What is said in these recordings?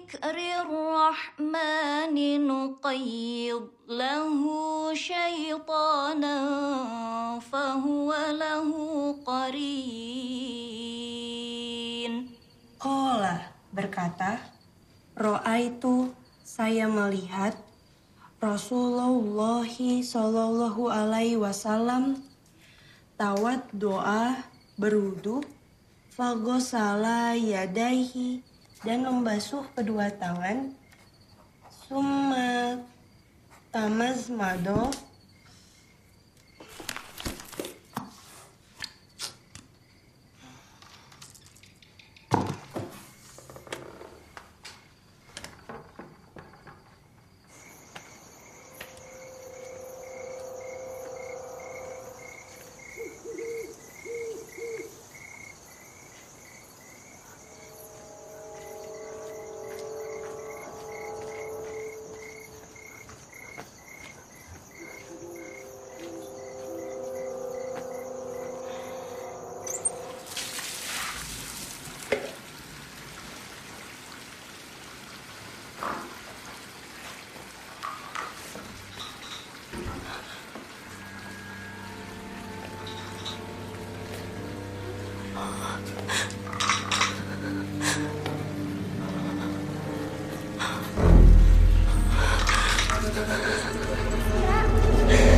ذكر الرحمن نقيض له شيطانا فهو له قرين. Qala berkata, Ra'aitu, saya melihat Rasulullah Shallallahu Alaihi Wasallam tawat doa berwudu, fagosala yadaihi, dan membasuh kedua tangan, summa tamazmado,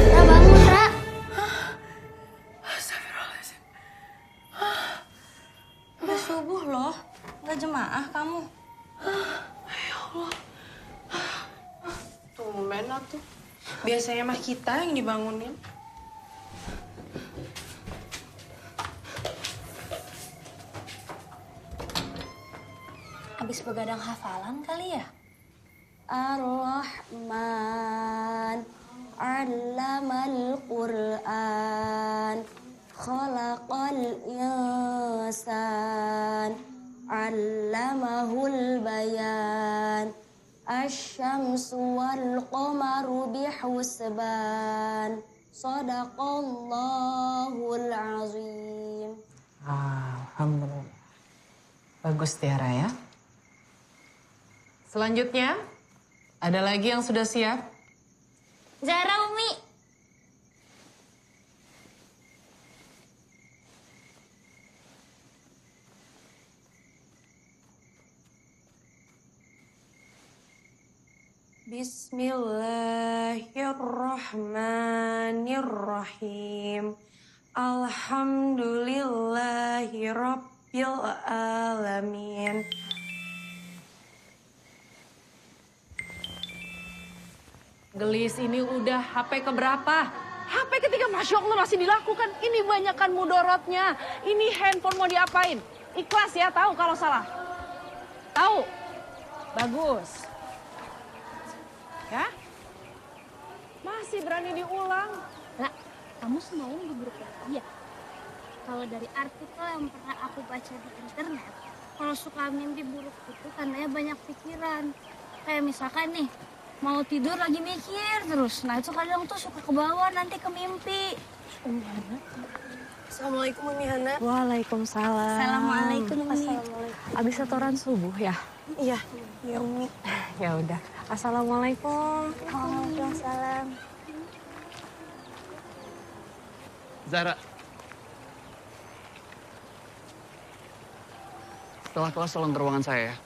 Ra bangun, Ra. Astagfirullahaladzim. Udah subuh loh, nggak jemaah kamu. Ya Allah. Tumben tuh. Biasanya mah kita yang dibangunin. Habis begadang hafalan kali ya? Ar-Rahman, 'allamal Qur'an, khalaqal insan, 'allamahul bayan, asy-syamsu wal qamaru bihusban, shadaqallahul azim. Alhamdulillah. Bagus Tiara ya. Selanjutnya, ada lagi yang sudah siap? Zara, Umi. Bismillahirrahmanirrahim. Alhamdulillahi rabbil alamin. Gelis ini udah HP keberapa? HP ketiga, Masya Allah masih dilakukan. Ini banyakan mudorotnya. Ini handphone mau diapain? Ikhlas ya, tahu kalau salah. Tahu? Bagus. Ya? Masih berani diulang. Ra, kamu semalam di grup lagi ya? Kalau dari artikel yang pernah aku baca di internet, kalau suka mimpi buruk itu tandanya banyak pikiran. Kayak misalkan nih, mau tidur lagi mikir terus. Nah itu kadang tuh suka ke bawah nanti ke mimpi. Assalamualaikum Umi Hana. Waalaikumsalam. Assalamualaikum, Umi. Abis setoran subuh ya? Iya, iya Umi. Ya udah. Assalamualaikum. Waalaikumsalam. Zara. Setelah kelas tolong ke ruangan saya ya.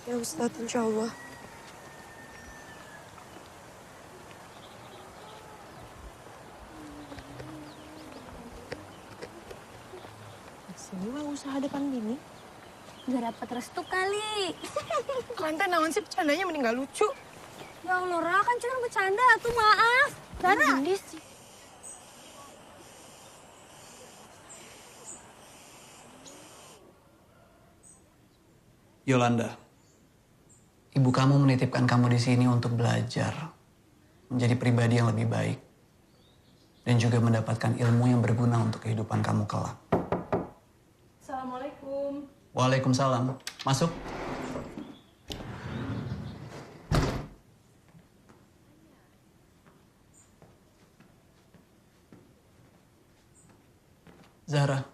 Ya Ustadz, insya Allah. Semua usaha depan bini. Gak dapat restu kali. Kalian naon sih bercandanya mending gak lucu. Ya Allah, Ra, kan cuma bercanda tuh, maaf. Zara. Yolanda, ibu kamu menitipkan kamu di sini untuk belajar, menjadi pribadi yang lebih baik, dan juga mendapatkan ilmu yang berguna untuk kehidupan kamu kelak. Assalamualaikum. Waalaikumsalam. Masuk. Zara,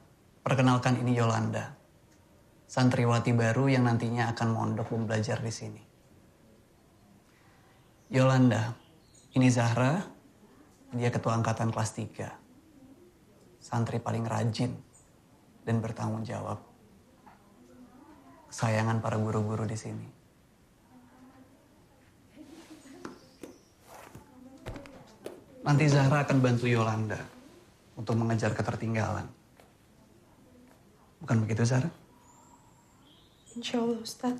perkenalkan ini Yolanda. santriwati baru yang nantinya akan mondok dan belajar di sini. Yolanda, ini Zahra, dia ketua angkatan kelas 3. Santri paling rajin dan bertanggung jawab. Kesayangan para guru-guru di sini. Nanti Zahra akan bantu Yolanda untuk mengejar ketertinggalan. Bukan begitu, Zahra? Insya Allah, Ustaz.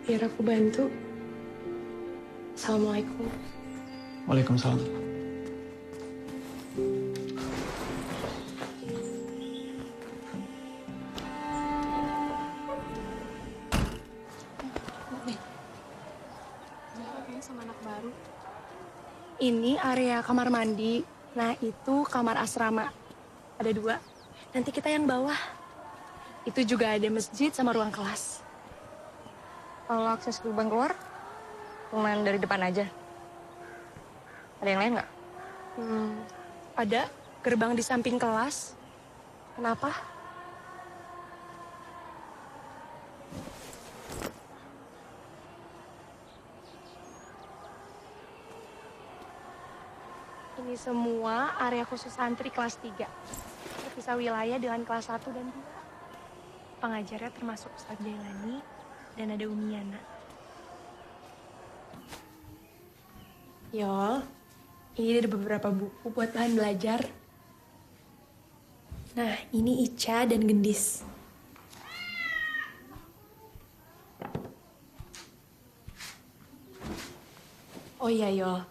Biar aku bantu. Assalamualaikum. Waalaikumsalam. Sama anak baru. Ini area kamar mandi. Nah, itu kamar asrama. Ada 2. Nanti kita yang bawah. Itu juga ada masjid sama ruang kelas. Kalau akses gerbang keluar, cuman dari depan aja. Ada yang lain nggak? Ada gerbang di samping kelas. Kenapa? Ini semua area khusus santri kelas 3. Terpisah wilayah dengan kelas 1 dan 2. Pengajarnya termasuk Ustadz Jailani dan ada Umi Yana. Yol, ini ada beberapa buku buat bahan belajar. Nah, ini Ica dan Gendis. Oh iya, Yol.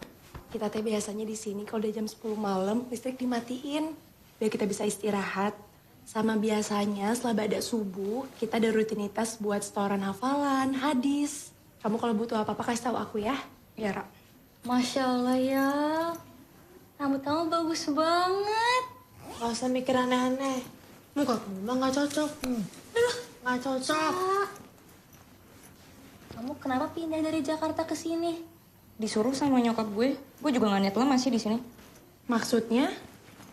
Kita teh biasanya di sini kalau udah jam 10 malam listrik dimatiin biar kita bisa istirahat. Sama biasanya setelah ba'da subuh kita ada rutinitas buat setoran hafalan, hadis. Kamu kalau butuh apa-apa kasih tahu aku ya. Iya, Ra. Masya Allah ya, rambut kamu bagus banget. Gak usah mikir aneh-aneh. Muka kamu mah gak cocok. Gak cocok. Kamu kenapa pindah dari Jakarta ke sini? Disuruh sama nyokap gue juga nggak niat lama sih di sini. Maksudnya?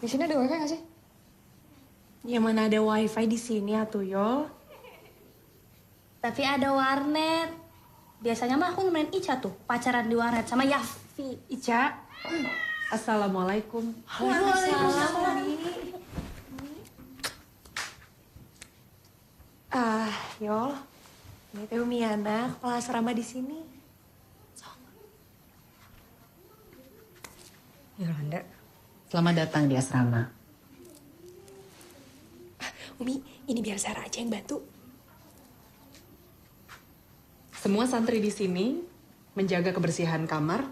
Di sini ada wifi nggak sih? Ya mana ada wifi di sini atuh, Yol. Tapi ada warnet. Biasanya mah aku nemenin Ica tuh, pacaran di warnet sama Yafi. Ica, Assalamualaikum. Waalaikumsalam. Yol. Ini teh Umi Yana, kepala asrama di sini. Yolanda. Selamat datang di asrama. Umi, ini biar Sarah aja yang bantu. Semua santri di sini menjaga kebersihan kamar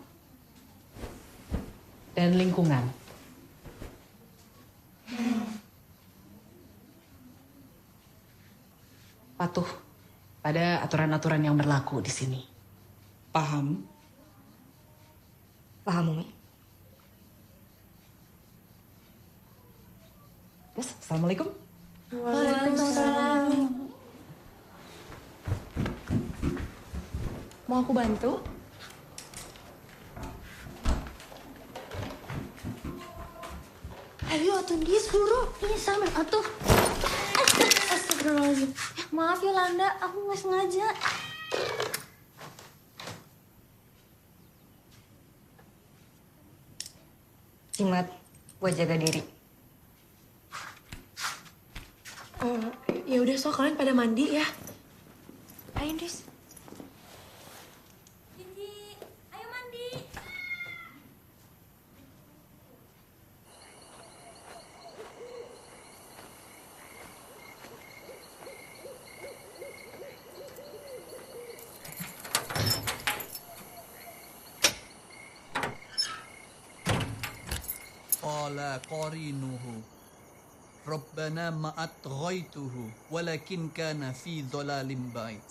dan lingkungan. Patuh pada aturan-aturan yang berlaku di sini. Paham? Paham, Umi? Yes, Assalamualaikum. Waalaikumsalam. Mau aku bantu? Ayo atuh Gis, buru. Ini sama atuh. Astagfirullahaladzim. Maaf Yolanda, aku nggak sengaja. Jimat, buat jaga diri. Ya udah, so kalian pada mandi ya. Ayo, Dis. Ayo mandi. Qala qarinuhu Rabbana ma'atghaituhu walakin kana fi dhalalim ba'id.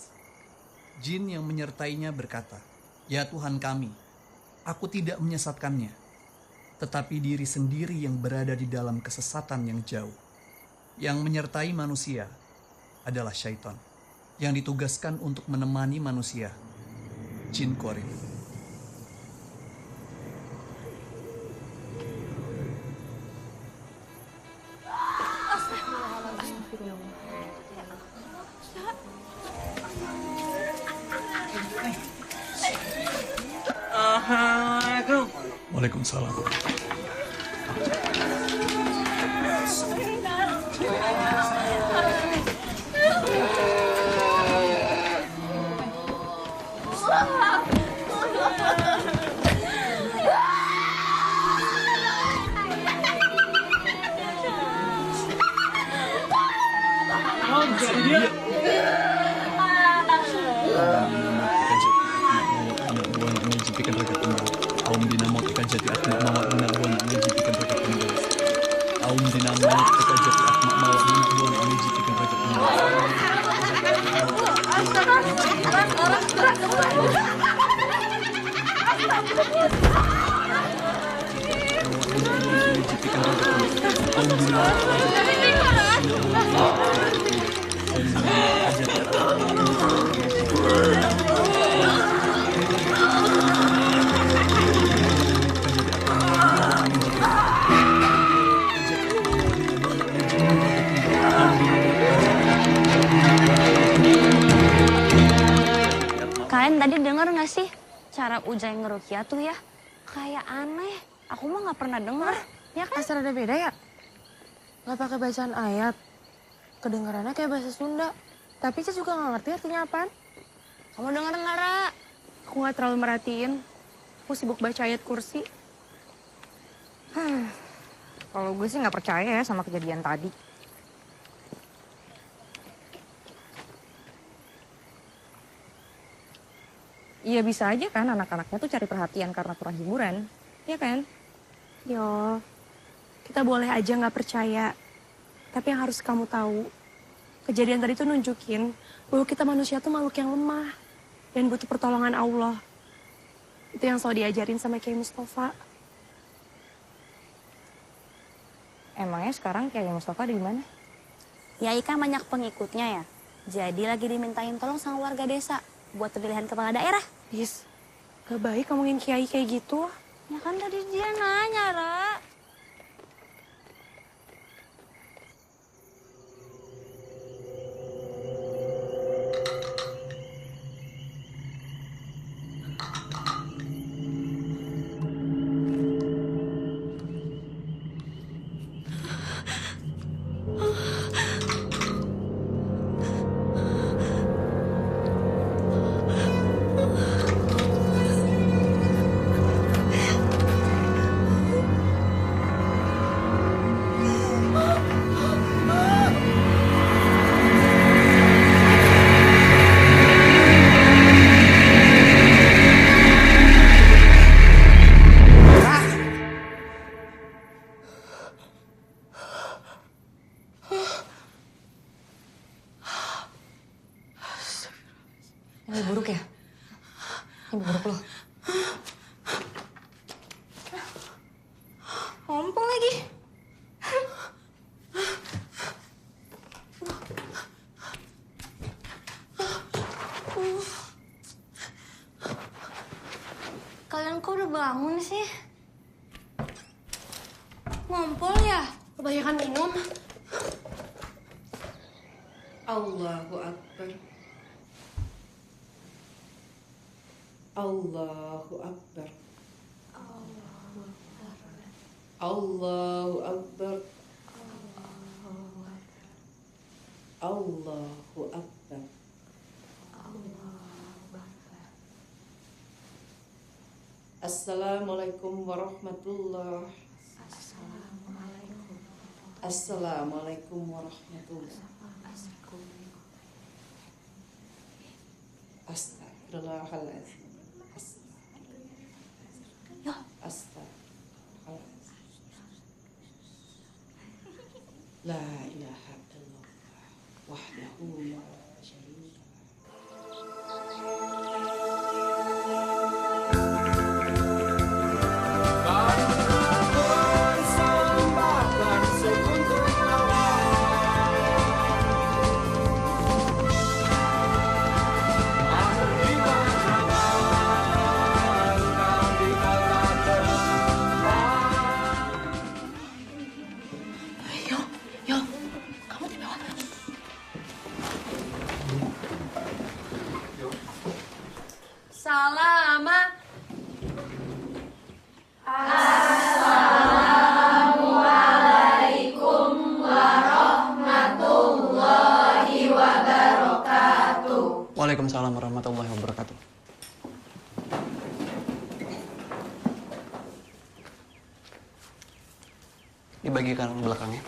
Jin yang menyertainya berkata, "Ya Tuhan kami, aku tidak menyesatkannya. tetapi diri sendiri yang berada di dalam kesesatan yang jauh. Yang menyertai manusia adalah syaitan, yang ditugaskan untuk menemani manusia, jin korin. Waalaikumsalam. Kalian tadi denger gak sih cara Ujai ngerukia tuh ya? Kayak aneh. Aku mah gak pernah denger. Ya kan? Asal ada beda ya? Gak pakai bacaan ayat. Kedengarannya kayak bahasa Sunda. Tapi saya juga gak ngerti artinya apaan. Kamu denger gak, Ra? Aku gak terlalu merhatiin. Aku sibuk baca ayat kursi. Kalau gue sih nggak percaya ya sama kejadian tadi. Iya bisa aja kan anak-anaknya tuh cari perhatian karena kurang hiburan. Iya kan? Yo, kita boleh aja gak percaya. Tapi yang harus kamu tahu, kejadian tadi tuh nunjukin bahwa kita manusia tuh makhluk yang lemah dan butuh pertolongan Allah. Itu yang selalu diajarin sama Kiai Mustafa. Emangnya sekarang Kiai Mustafa di mana? Yai kan banyak pengikutnya ya. Jadi lagi dimintain tolong sama warga desa buat pemilihan kepala daerah. Yes, gak baik ngomongin Kiai kayak gitu. Ya kan tadi dia nanya, Ra. Ini buruk ya? Ini buruk loh. Ngompol lagi. Kalian kok udah bangun sih? Ngompol ya? Kebanyakan minum. Allahu Akbar. Allahu Akbar. Allahu Akbar. Allahu Akbar. Assalamualaikum warahmatullahi. Assalamualaikum warahmatullahi. Astagfirullahaladzim. Astagfirullahaladzim. La ilaha illallah wahdahu la syarika lah. salama. Waalaikumsalam warahmatullahi wabarakatuh. Dibagikan belakangnya.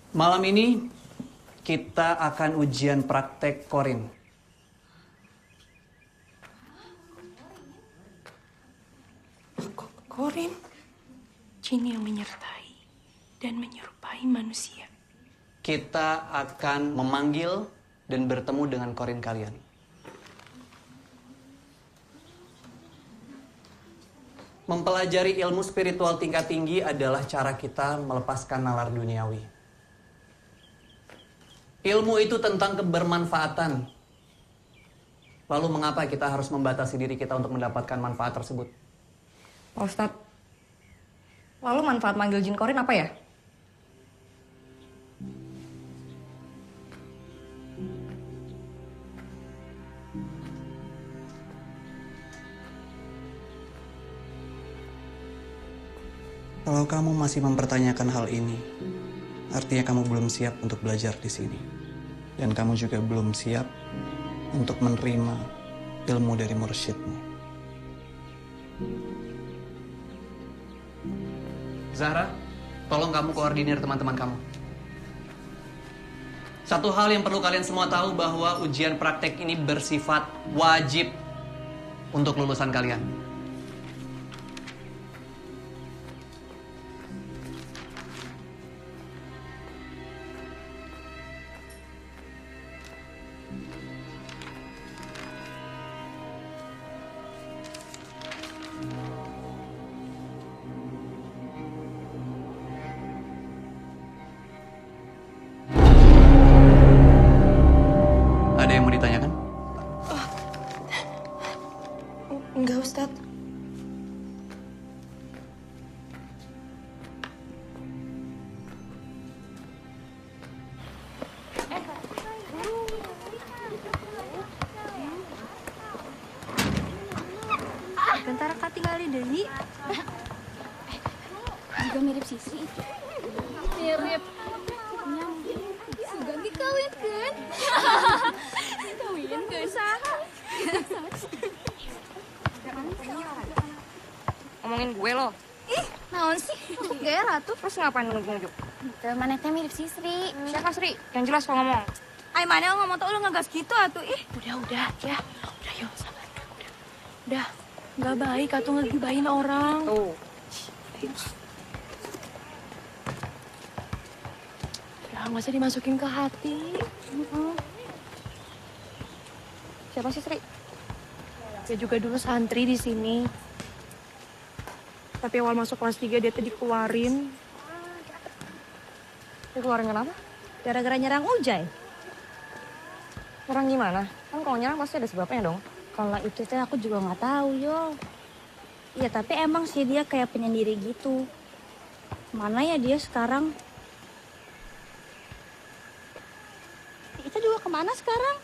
Malam ini kita akan ujian praktek korin. Korin, jin yang menyertai dan menyerupai manusia. Kita akan memanggil dan bertemu dengan korin kalian. Mempelajari ilmu spiritual tingkat tinggi adalah cara kita melepaskan nalar duniawi. Ilmu itu tentang kebermanfaatan. Lalu mengapa kita harus membatasi diri kita untuk mendapatkan manfaat tersebut? Pak Ustadz, lalu manfaat manggil jin korin apa ya? Kalau kamu masih mempertanyakan hal ini, artinya kamu belum siap untuk belajar di sini. Dan kamu juga belum siap untuk menerima ilmu dari mursyidmu. Zahra, tolong kamu koordinir teman-teman kamu. Satu hal yang perlu kalian semua tahu bahwa ujian praktek ini bersifat wajib untuk lulusan kalian. Ada yang mau ditanyakan? Enggak, Ustadz. Bentar Kak tinggalin Dewi. Juga mirip Sisi. Mirip. Sudah dikawinkan. Kawin saha. Ngomongin gue loh. Ih, naon sih? Gaya ratu. Terus ngapain nunjuk-nunjuk? Mana teh mirip si Sri. Siapa Sri? Yang jelas kalau ngomong. Ay mana ngomong tuh lu ngegas gitu atuh ih. Udah, ya. Udah, yuk, sabar. Udah. Nggak baik, atuh ngegibahin orang. Tuh. Udah, nggak usah dimasukin ke hati. Siapa sih Sri? Dia juga dulu santri di sini. Tapi awal masuk kelas 3 dia tuh dikeluarin. Dikeluarin kenapa? Gara-gara nyerang Ujay. Orang gimana? Kan kalau nyerang pasti ada sebabnya dong. Kalau itu teh aku juga nggak tahu yo. Iya tapi emang sih dia kayak penyendiri gitu. Mana ya dia sekarang? Kita juga kemana sekarang?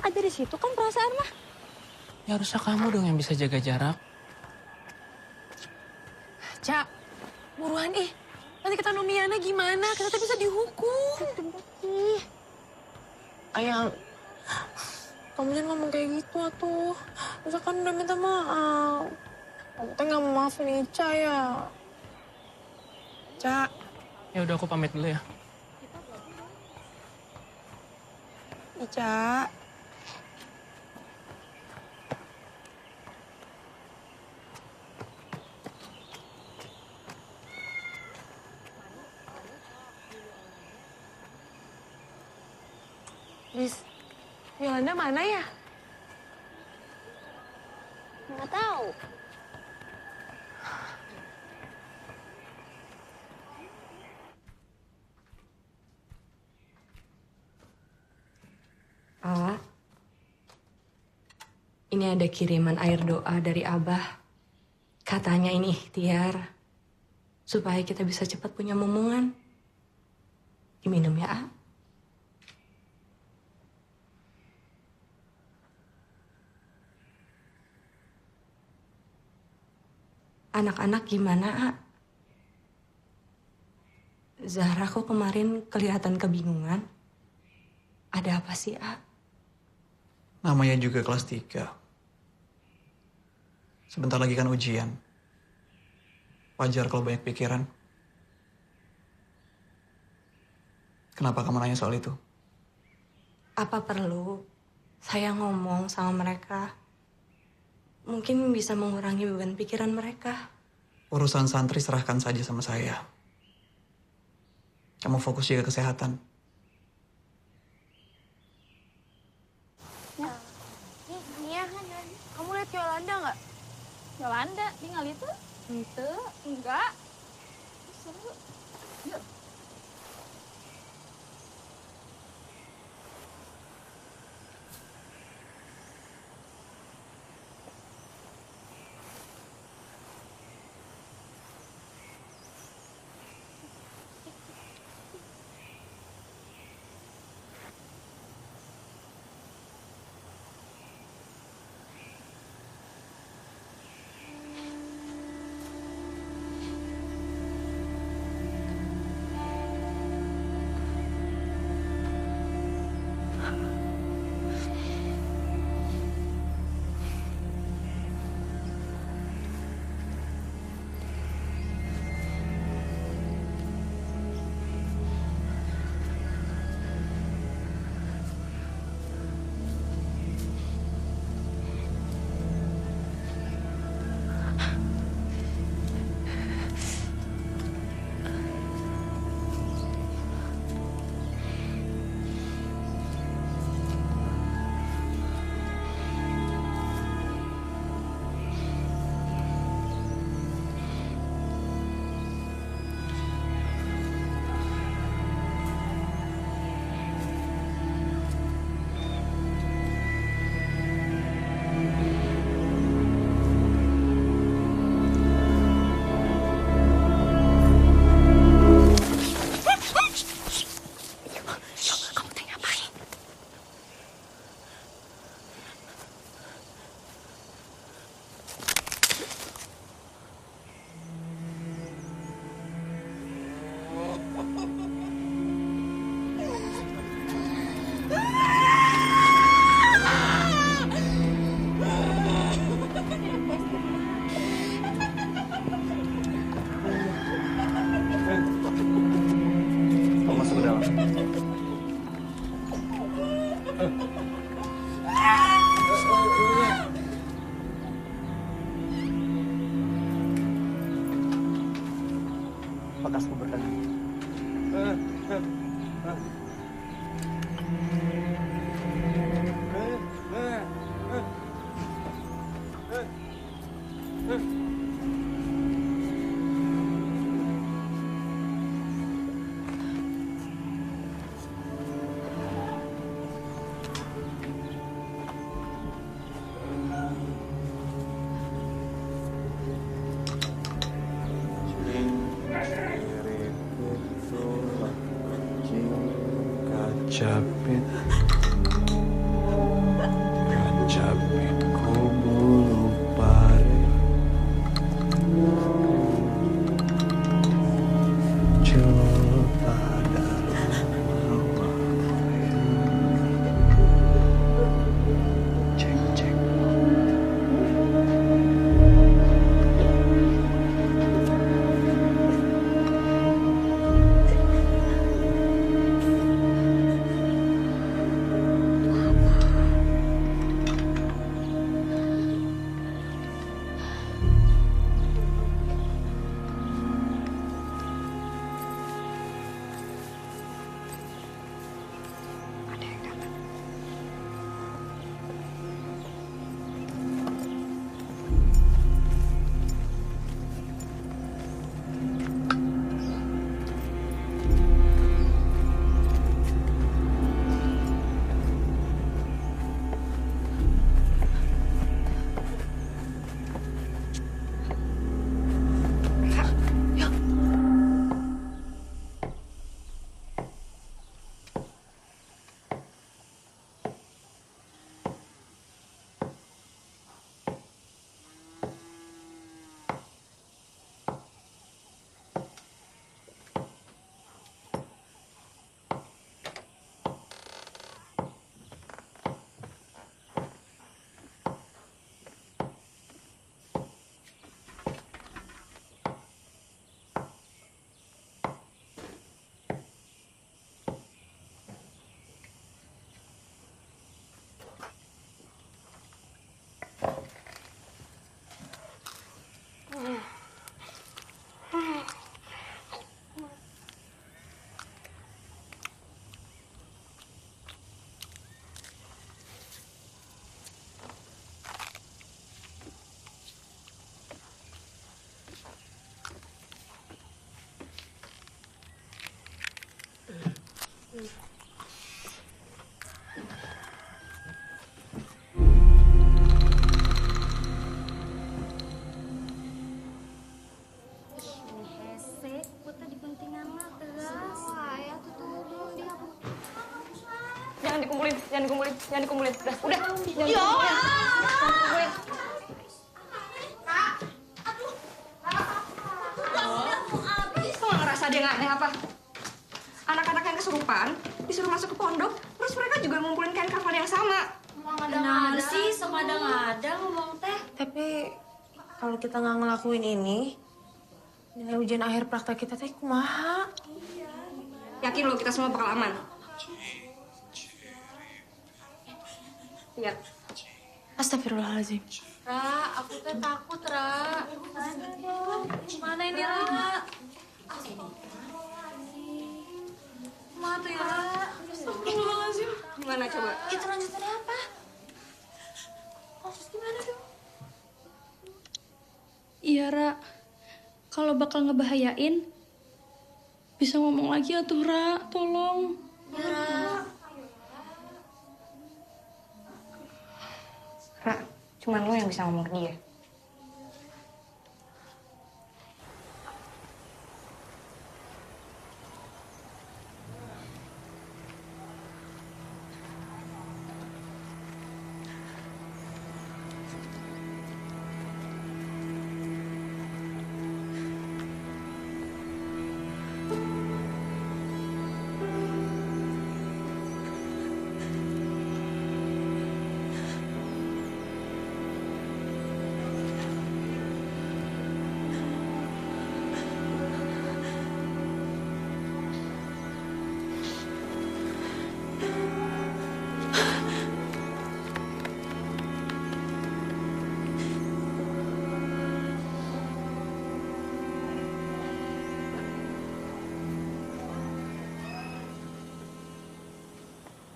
Ada di situ kan perasaan mah. Ya harusnya kamu dong yang bisa jaga jarak. Cak, buruan ih. Nanti kata Nomiana gimana? Kita tuh bisa dihukum. Ayang, kamu jangan ngomong kayak gitu atuh. Masa kan udah minta maaf. Kamu tuh gak mau maafin Ica ya. Cak. Ya udah aku pamit dulu ya. Ica. Bis, Yolanda mana ya? Nggak tahu. Ini ada kiriman air doa dari Abah. Katanya ini ikhtiar. Supaya kita bisa cepat punya momongan. Diminum ya, A. Anak-anak gimana, A? Zahra kok kemarin kelihatan kebingungan? Ada apa sih, A? Namanya juga kelas 3. Sebentar lagi kan ujian. Wajar kalau banyak pikiran. Kenapa kamu nanya soal itu? Apa perlu saya ngomong sama mereka? Mungkin bisa mengurangi beban pikiran mereka. Urusan santri serahkan saja sama saya. Kamu fokus jaga kesehatan. Nia, kamu lihat Yolanda nggak? Yolanda tinggal itu? Enggak. Seru. Yuk. Bekasku berdagang. Capit, capit ku bulu pare, coba dalam cek cek. Jangan dikumpulin. Udah, jangan dikumpulin. Kok nggak ngerasa dia nggak aneh apa? Anak-anak yang kesurupan disuruh masuk ke pondok, terus mereka juga ngumpulin kain kafan yang sama. Kenapa sih semada-ngada ngomong teh? Tapi kalau kita nggak ngelakuin ini, nilai ujian akhir praktek kita teh kumaha? Yakin lo kita semua bakal aman? Lihat. Astagfirullahaladzim. Ra, aku teh takut, Ra. Mana ini, Ra? Mana tuh ya, Ra? Astagfirullahaladzim. Gimana coba? Itu lanjutannya apa? Terus gimana dong? Iya, Ra. Kalau bakal ngebahayain, bisa ngomong lagi atuh, Ra. Tolong. Ya, Ra. Ra, cuman lo yang bisa ngomong ke dia.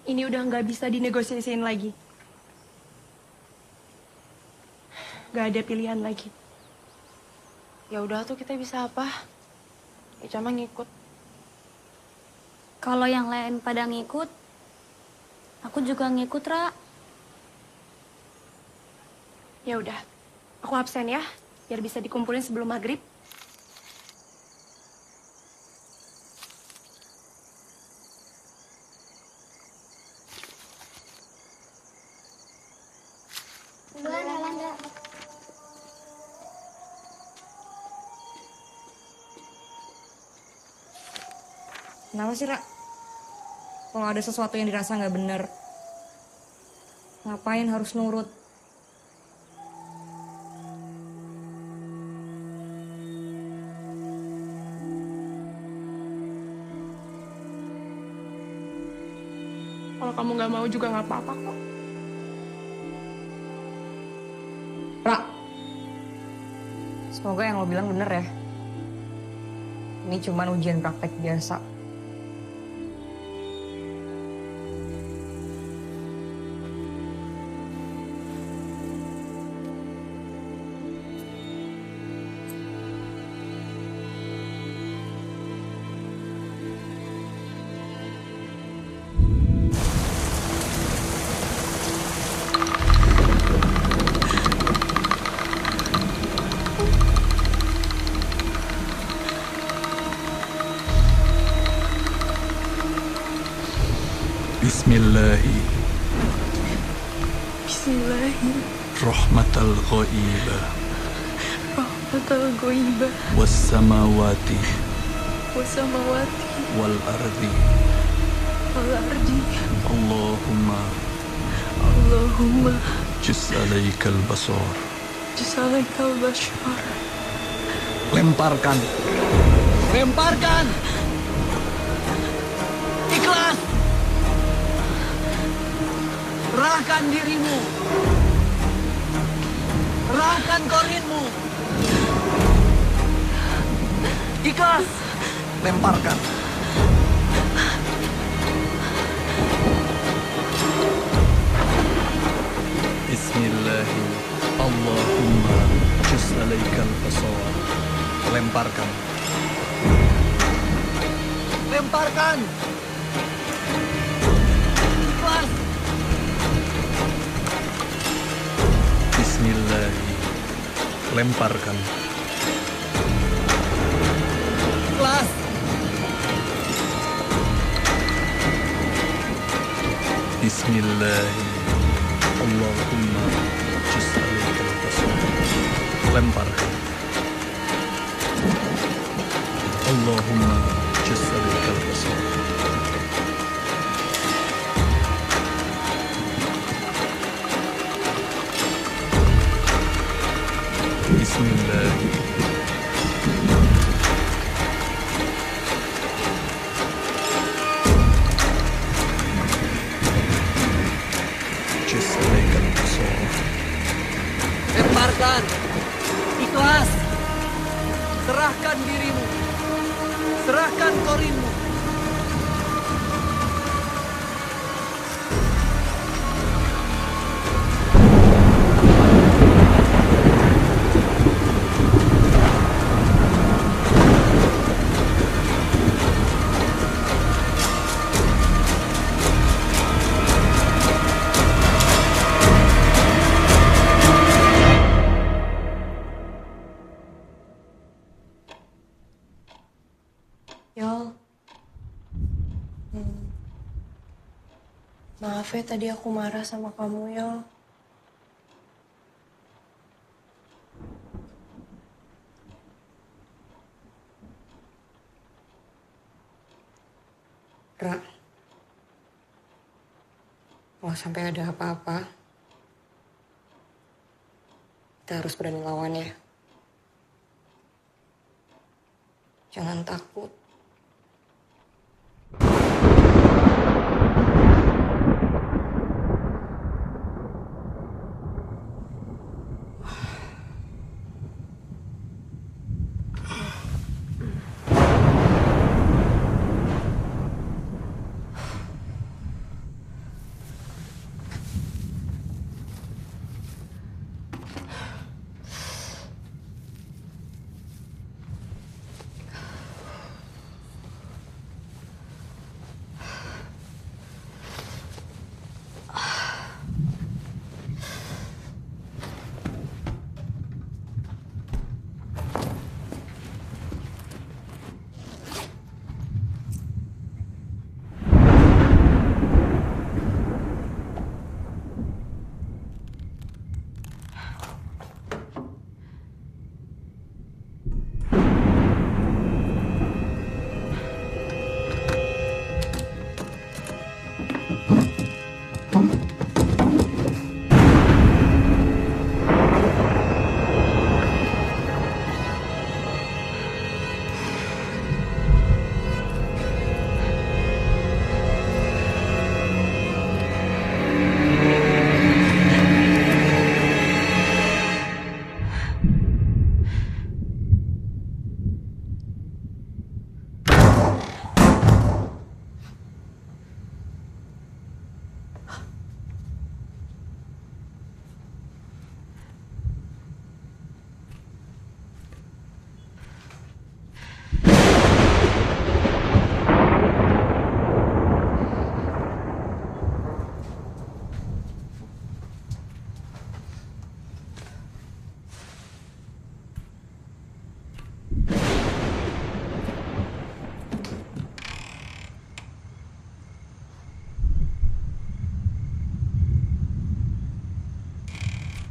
Ini udah nggak bisa dinegosiasiin lagi. Gak ada pilihan lagi. Ya udah tuh kita bisa apa? Ica mah ngikut. Kalau yang lain pada ngikut, aku juga ngikut, Ra. Ya udah, aku absen ya, biar bisa dikumpulin sebelum maghrib. Kenapa sih, Ra? Kalau ada sesuatu yang dirasa nggak bener, ngapain harus nurut? Kalau kamu nggak mau juga nggak apa-apa kok. Ra, semoga yang lo bilang bener ya. Ini cuma ujian praktek biasa. Bismillahi Bismillahi. rahmatal ghaibah Rahmatal ghaibah. wassamawati Wasamawati. wal ardi. Wal ardi. Allahumma Allahumma. juz alaikal basar. Jisalaikal bashar. Lemparkan. Lemparkan. Ikhlas. Rahkan dirimu. Rahkan korinmu. Ikhlas. Lemparkan. Bismillahi. Allahumma juz alaikal basar. Lemparkan. Lemparkan. Ikhlas. Bismillahi. Lemparkan. Ikhlas. Bismillahirrahmanirrahim. Allahumma jus alaikal qasam. Lempar. Allahumma jus alaikal qasam. Bismillahirrahmanirrahim. Jus alaikal qasam. Lemparkan. Ikhlas. Serahkan dirimu. Serahkan korinmu. Yol. Maaf ya tadi aku marah sama kamu, Yol. Ra, kalau sampai ada apa-apa, kita harus berani lawan ya. Jangan takut.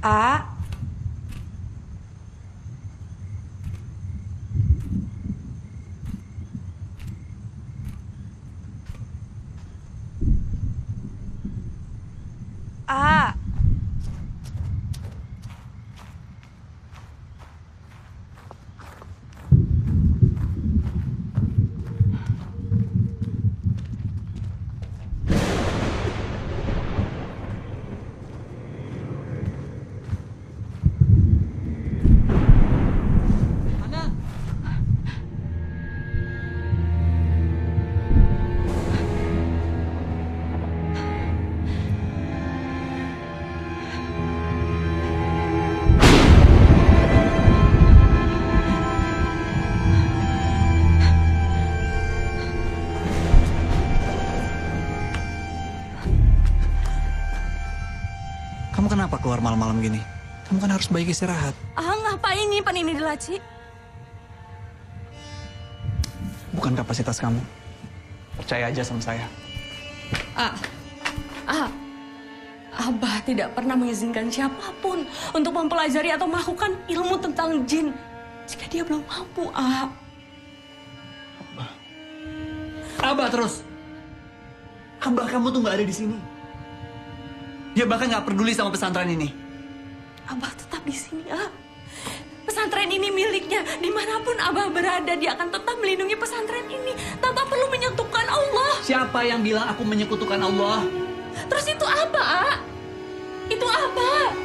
A. A. Kamu kenapa keluar malam-malam gini? Kamu kan harus baik istirahat. Ngapain nyimpan ini di laci? Bukan kapasitas kamu. Percaya aja sama saya. Abah tidak pernah mengizinkan siapapun untuk mempelajari atau melakukan ilmu tentang jin jika dia belum mampu, Ah. Abah terus. Abah kamu tuh nggak ada di sini. Dia bahkan nggak peduli sama pesantren ini. Abah tetap di sini, Ah. Pesantren ini miliknya. Dimanapun Abah berada, dia akan tetap melindungi pesantren ini tanpa perlu menyekutukan Allah. Siapa yang bilang aku menyekutukan Allah? Terus itu apa, Ah? Itu apa?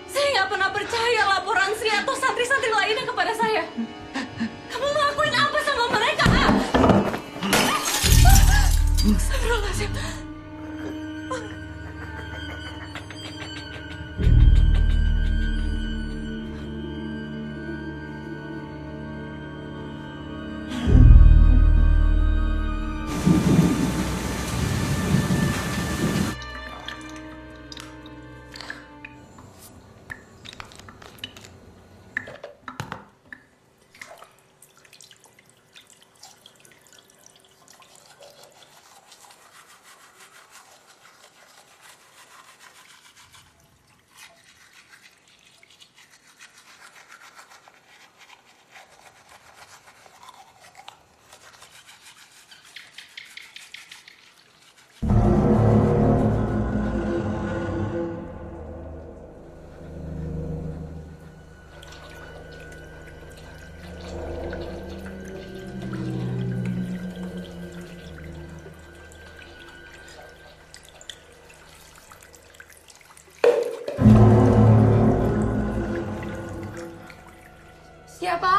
Saya nggak pernah percaya laporan Sri atau santri-santri lainnya kepada saya. Kamu ngelakuin apa sama mereka, Ah? Astagfirullahaladzim. Siapa?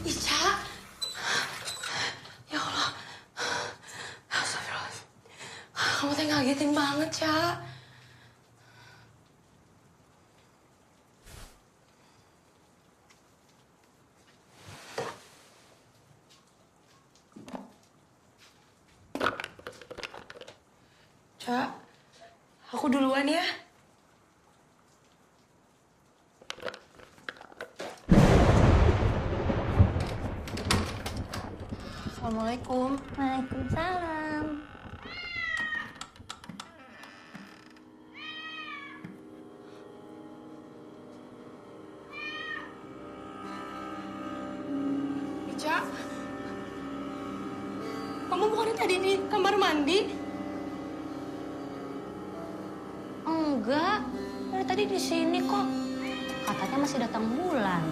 Ica? Ya Allah. Astagfirullahaladzim. Kamu teh ngagetin banget, Ca. Ca, aku duluan ya. Assalamualaikum. Waalaikumsalam. Ica, kamu bukannya tadi di kamar mandi? Enggak, dari tadi di sini kok. Katanya masih datang bulan.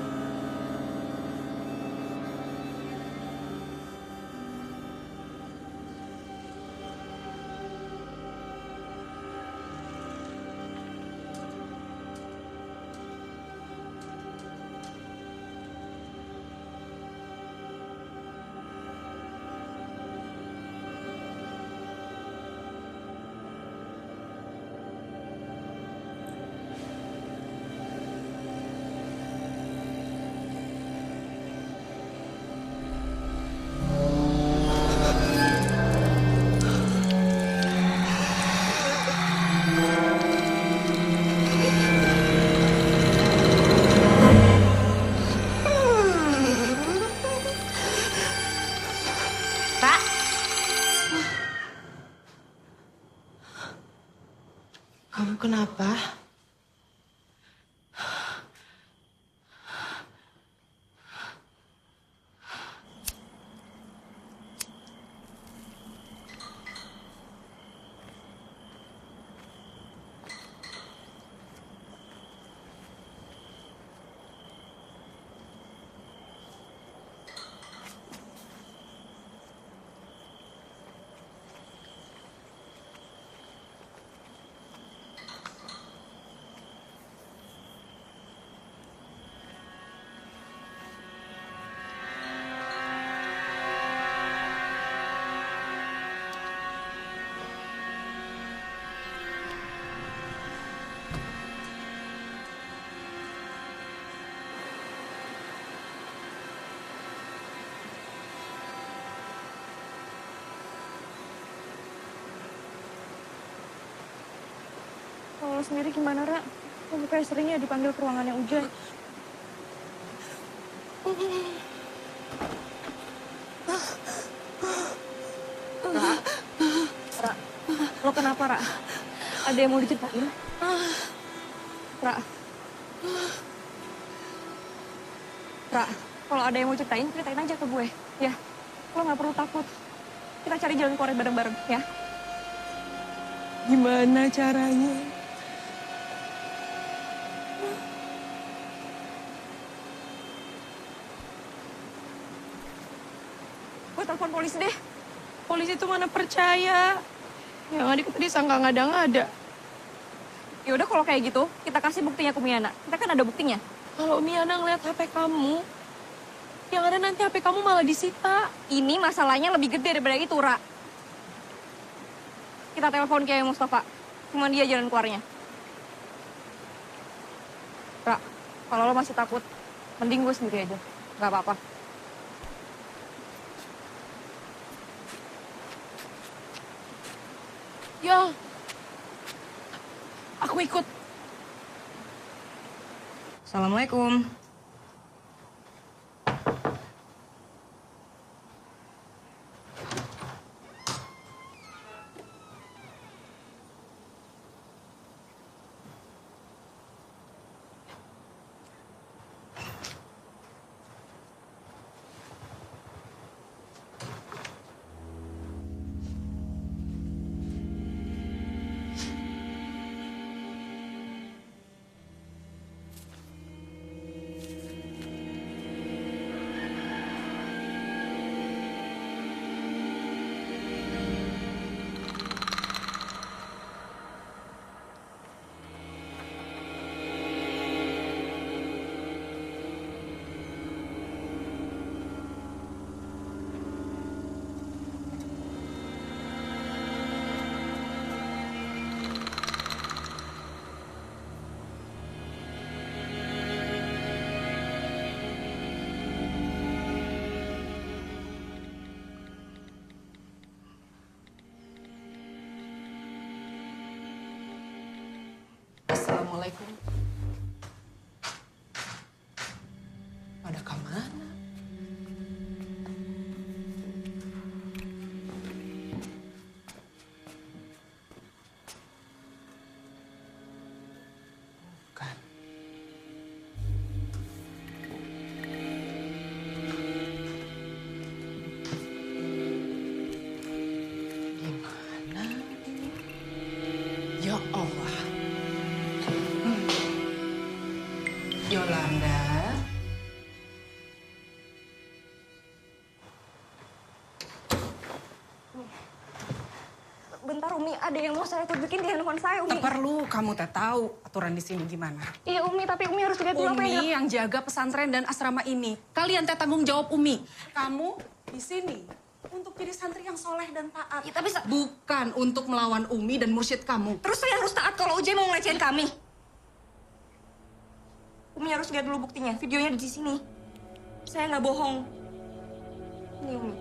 Pak, Kamu kenapa? Kalau lo sendiri gimana, Ra? Lo bukannya sering ya dipanggil ke ruangannya Uja. Ra, lo kenapa, Ra? Ada yang mau diceritain? Ra. Ra, kalau ada yang mau ceritain aja ke gue, ya. Lo nggak perlu takut. Kita cari jalan keluar bareng-bareng, ya. Gimana caranya? Gue telepon polisi deh. Polisi tuh mana percaya. Yang adik tadi sangka ngada-ngada. Ya udah kalau kayak gitu, kita kasih buktinya ke Miana. Kita kan ada buktinya. Kalau Miana ngeliat HP kamu, yang ada nanti HP kamu malah disita. Ini masalahnya lebih gede daripada itu, Ra. Kita telepon Kiai Mustafa. Cuma dia jalan keluarnya. Ra, kalau lo masih takut, mending gue sendiri aja. Gak apa-apa. Ya, aku ikut. Assalamualaikum. Assalamualaikum. Pada kemana? Bukan. Gimana? Ya Allah. Yolanda. Bentar, Umi. Ada yang mau saya tunjukin di handphone saya, Umi. Tak perlu kamu tak tahu aturan di sini gimana. Iya, Umi. Tapi Umi harus lihat dulu apa Umi yang jaga pesantren dan asrama ini. Kalian tak tanggung jawab Umi. Kamu di sini untuk jadi santri yang soleh dan taat. Ya, tapi bukan untuk melawan Umi dan mursyid kamu. Terus saya harus taat kalau Ujai mau ngelecehin kami. Umi harus lihat dulu buktinya. Videonya di sini. Saya nggak bohong. Ini, Umi.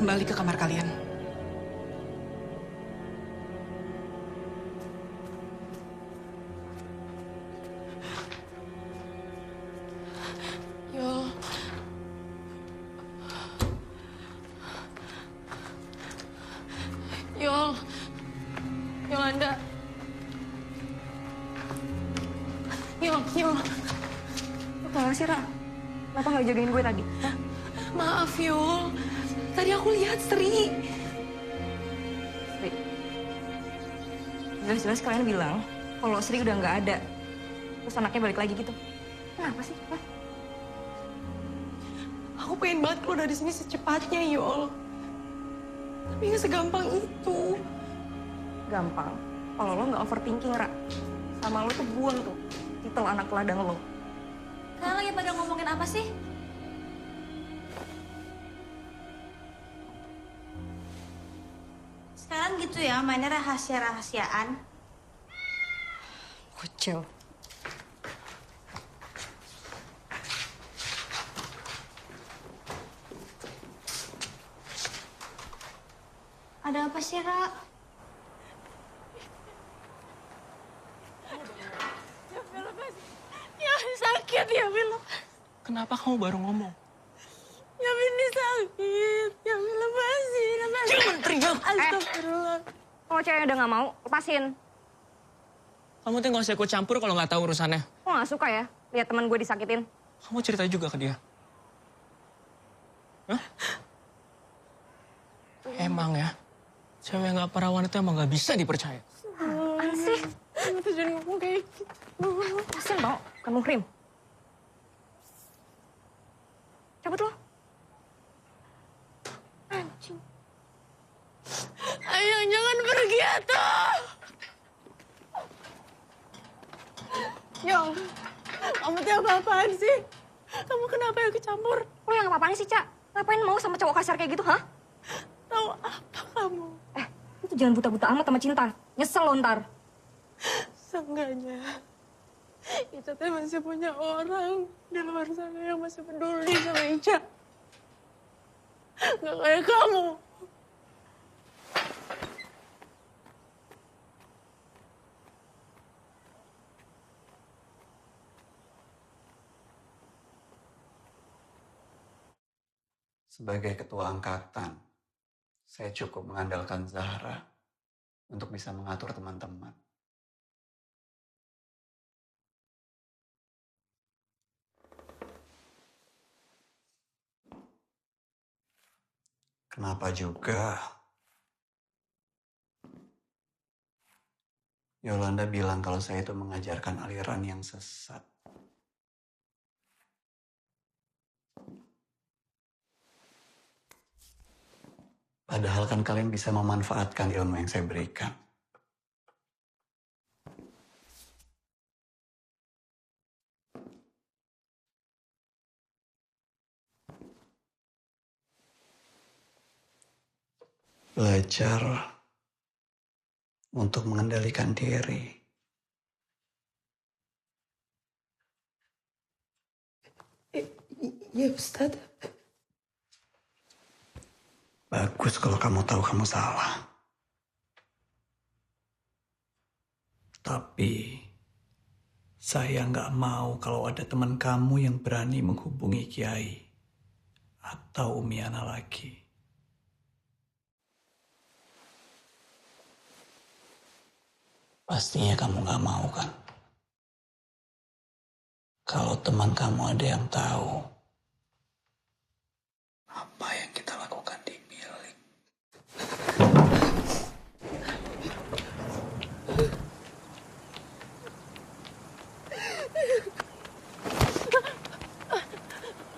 Kembali ke kamar kalian. Yol. Yol. Yolanda. Yol. Lo kenapa sih, Ra? Kenapa nggak jagain gue tadi? Hah? Maaf, Yol. Tadi aku lihat Sri. Sri. Jelas-jelas kalian bilang kalau Sri udah nggak ada. Terus anaknya balik lagi gitu. Kenapa sih? Hah? Aku pengen banget keluar dari sini secepatnya, Yol. Tapi nggak segampang itu. Gampang. Kalau lo nggak overthinking, Ra. Sama lo tuh buang tuh. Titel anak ladang lo. Kalian lagi pada ngomongin apa sih? Sekarang gitu ya, mainnya rahasia-rahasiaan. Kocel. Ada apa sih, Ra? Ya sakit ya Mila. Kenapa kamu baru ngomong? Ya ini sakit. Ya Mila lepasin. Jangan teriak. Astagfirullah. Kalau ceweknya udah nggak mau, lepasin. Kamu tuh nggak usah ikut campur kalau nggak tahu urusannya. Gue nggak suka ya lihat teman gue disakitin. Kamu cerita juga ke dia. Hah? Emang ya, cewek yang nggak perawan itu emang nggak bisa dipercaya. Apaan sih? Kamu tuh jangan ngomong kayak gitu. Lepasin tau, kamu krim. Cabut lo. Anjing. Ayang jangan pergi atuh. Yang, kamu tuh apa-apaan sih? Kamu kenapa yang kecampur? Lo yang apa-apaan sih, Cak? Ngapain mau sama cowok kasar kayak gitu, hah? Tahu apa kamu? Lu tuh jangan buta-buta amat sama cinta. Nyesel lo ntar. Seenggaknya, Ica teh masih punya orang di luar sana yang masih peduli sama Ica. Gak kayak kamu. Sebagai ketua angkatan, saya cukup mengandalkan Zahra untuk bisa mengatur teman-teman. Kenapa juga Yolanda bilang kalau saya itu mengajarkan aliran yang sesat? Padahal kan kalian bisa memanfaatkan ilmu yang saya berikan. Belajar untuk mengendalikan diri. Iya, Ustadz. Bagus kalau kamu tahu kamu salah. Tapi saya nggak mau kalau ada teman kamu yang berani menghubungi Kiai atau Umi Ana lagi. Pastinya kamu nggak mau kan? Kalau teman kamu ada yang tahu apa yang kita lakukan di bilik.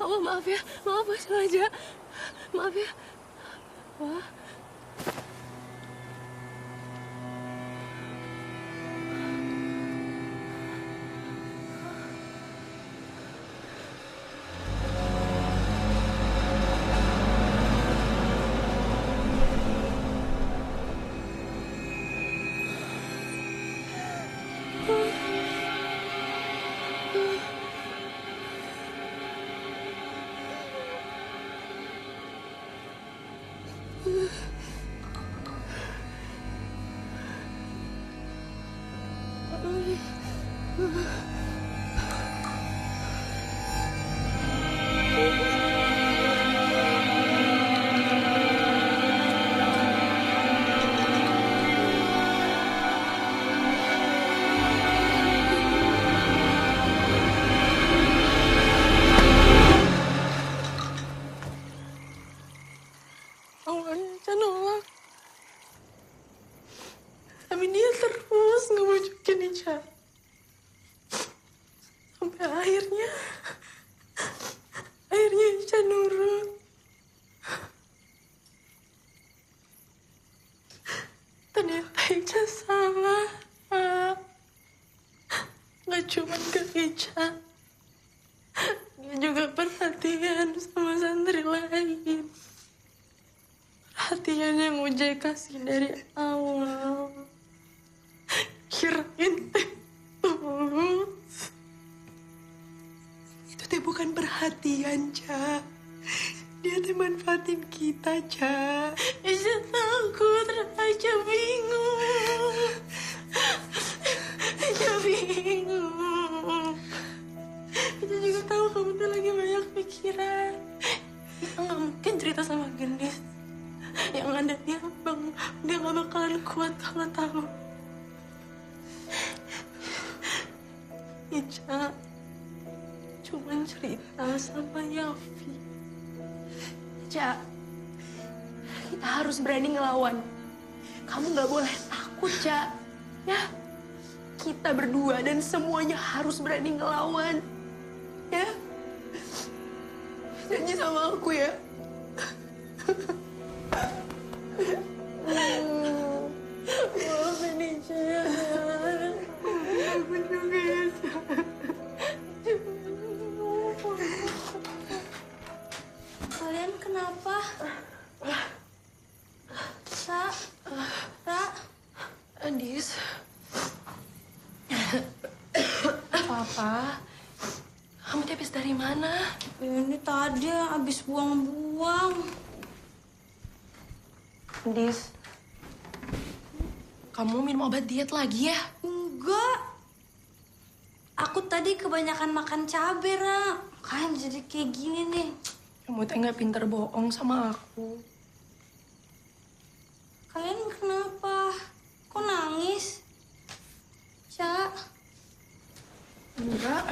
Oh, maaf ya, maaf gak sengaja. Maaf ya. Wah. Awalnya Ica nolak. Tapi dia terus ngebujukin Ica. Sampai akhirnya Ica nurut. Ternyata Ica salah, Pak. Gak cuma ke Ica. Dia juga perhatian sama santri lain. Perhatian yang Ujai kasih dari awal. Kirain teh tulus. Itu teh bukan perhatian, Ca. Dia teh manfaatin kita, Ca. Ica tahu. takut, Raja bingung. Raja bingung. Kita juga tahu kamu tuh lagi banyak pikiran. Kita nggak mungkin cerita sama Gendis. Yang ada dia nggak bakalan kuat kalau tahu. Ica cuman cerita sama Yafi. Ica, kita harus berani ngelawan. Kamu nggak boleh takut, Ca. Ya, kita berdua dan semuanya harus berani ngelawan. Ya, janji sama aku ya. Maafin Ica ya. Aku juga ya, Ca. Kalian kenapa? Ra? Andis. Papa, kamu habis dari mana? Ini tadi habis buang-buang. Andis, kamu minum obat diet lagi ya? Enggak. Aku tadi kebanyakan makan cabai, Ra. Kan jadi kayak gini nih. Kamu teh nggak pinter bohong sama aku. Kalian kenapa? Kok nangis? Ca? Enggak.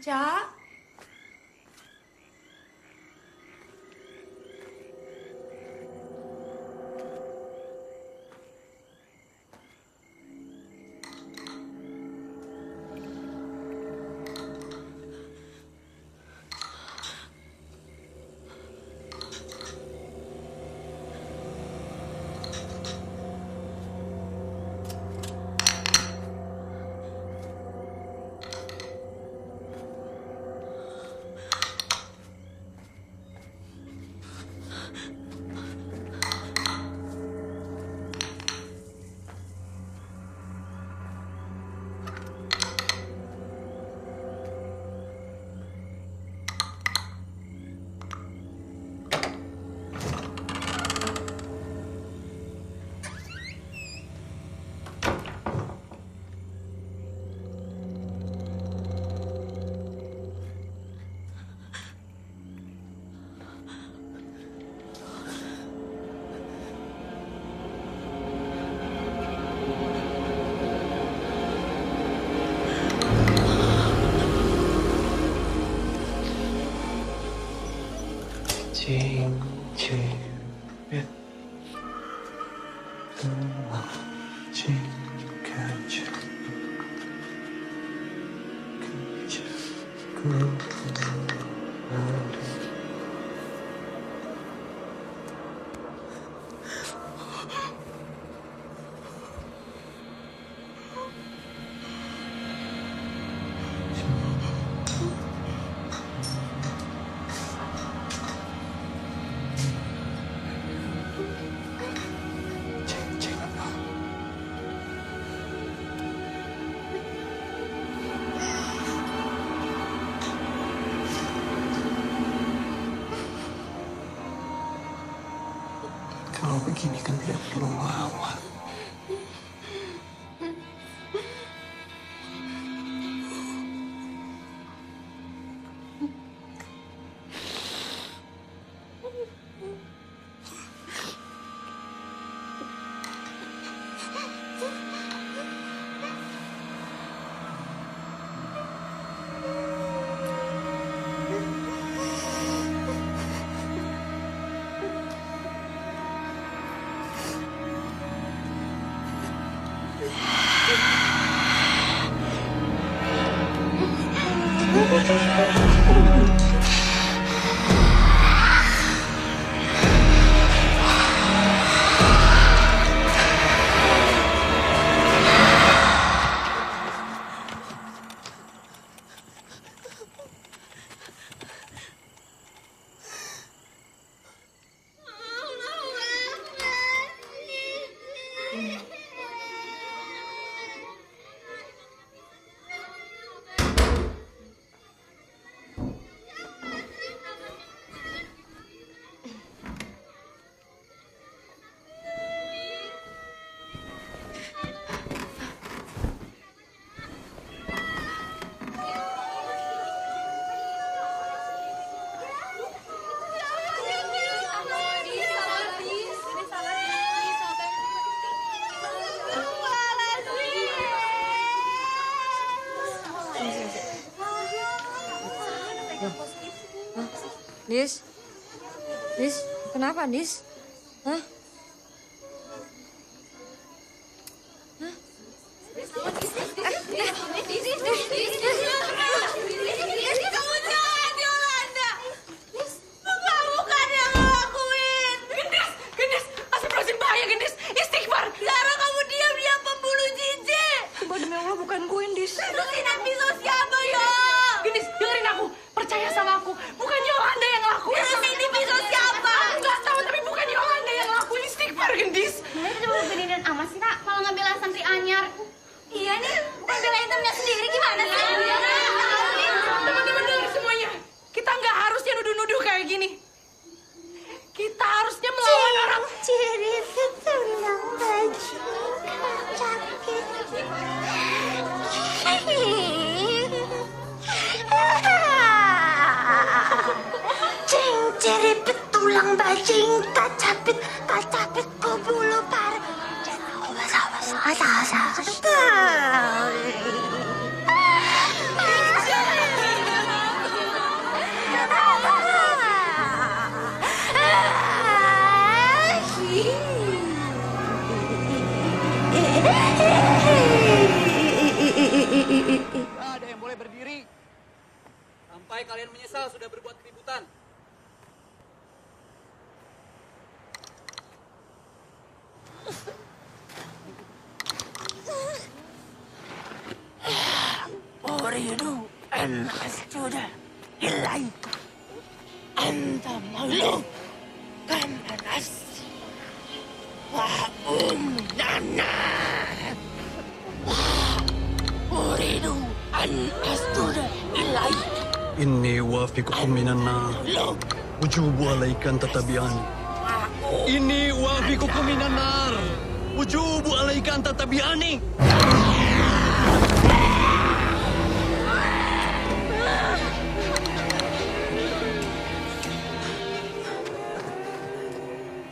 Ca? Chinh chỉ biết lòng chinh ca chân cứ begini kan tidak perlu ngelawan. Dis? Dis? Kenapa, Dis? Hah? Hah? Kamu jahat, Yolanda. Bukan yang ngelakuin. Gendis, astagfirullahaladzim, bahaya, Gendis. Istighfar. Lara, kamu diam, dia pembunuh Cici. Sumpah demi Allah bukan gue, Indis. Terus inat pisau siapa, Yo? Gendis, dengerin aku. Percaya sama aku. Bukan Yolanda yang ngelakuin. Terus ini pisau siapa? Nggak tahu, tapi bukan Yolanda yang ngelakuin. Istighfar, Gendis. Mereka cuma beginian amat sih, Nak. Malah ngebela santri anyar. Iya nih, bukan belain temennya sendiri gimana sih? Teman-teman dengar semuanya. Kita nggak harusnya nuduh-nuduh kayak gini. Kita harusnya melawan orang. Ciri tulang baju sakit. Ciri tulang bajing kacapit ku bulu par. Tidak ada yang boleh berdiri sampai kalian menyesal sudah berbuat keributan. أريد أن أسجد إليك أنت مولود كما نفسي وأمنا أريد أن أسجد إليك إني وافقكم من النار وجوب عليك أن تتبعني. إني وافقكم من النار وجوب عليك أن تتبعني.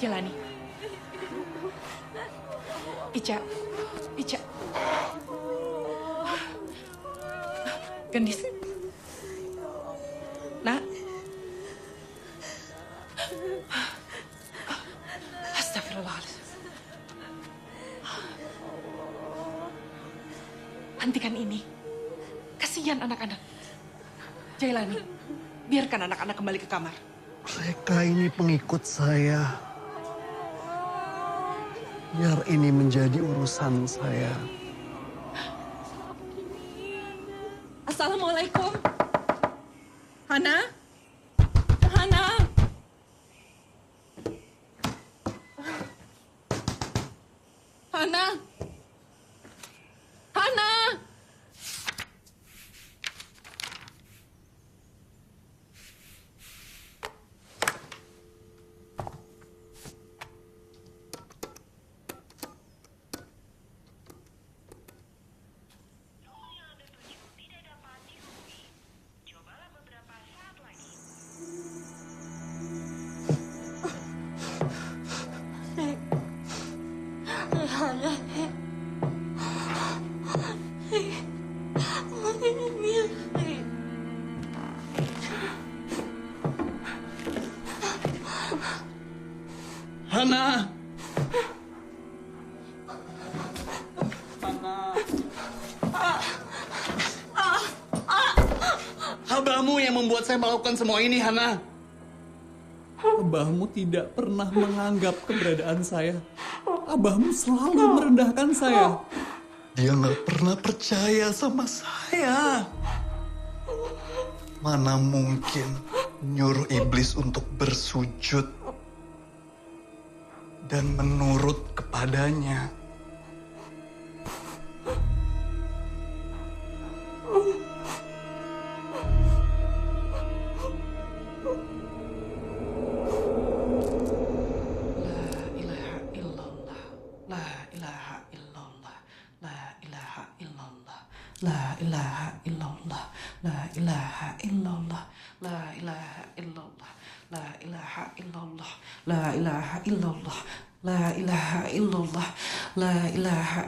Jalani. Ica. Gendis. Nak. Astagfirullahaladzim. Hentikan ini. Kasihan anak-anak. Jailani, biarkan anak-anak kembali ke kamar. Mereka ini pengikut saya. Biar ini menjadi urusan saya. Assalamualaikum. Hana? Hana? Hana? Hana? membuat saya melakukan semua ini, Hana? Abahmu tidak pernah menganggap keberadaan saya. Abahmu selalu merendahkan saya. Dia nggak pernah percaya sama saya. Mana mungkin nyuruh iblis untuk bersujud dan menurut kepadanya. La ilaha illallah, la ilaha illallah, la ilaha illallah, la ilaha illallah, la ilaha illallah, la ilaha illallah, la ilaha illallah, la ilaha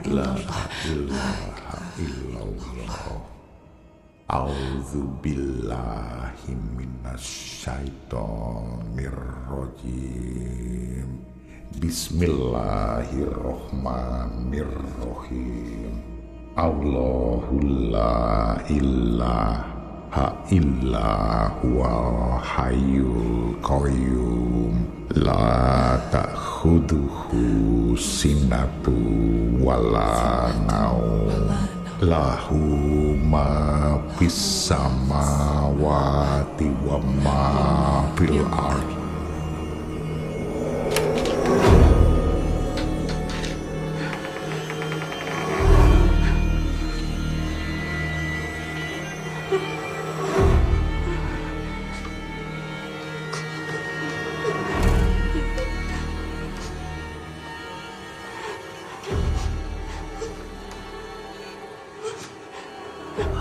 illallah. A'udzu billahi minasyaitonir rajim. Bismillahirrahmanirrahim. Allahu la ilaha illa huwal hayyul qayyum la ta'khudhuhu sinatu wala naum lahu ma fis samawati wa ma fil ardh.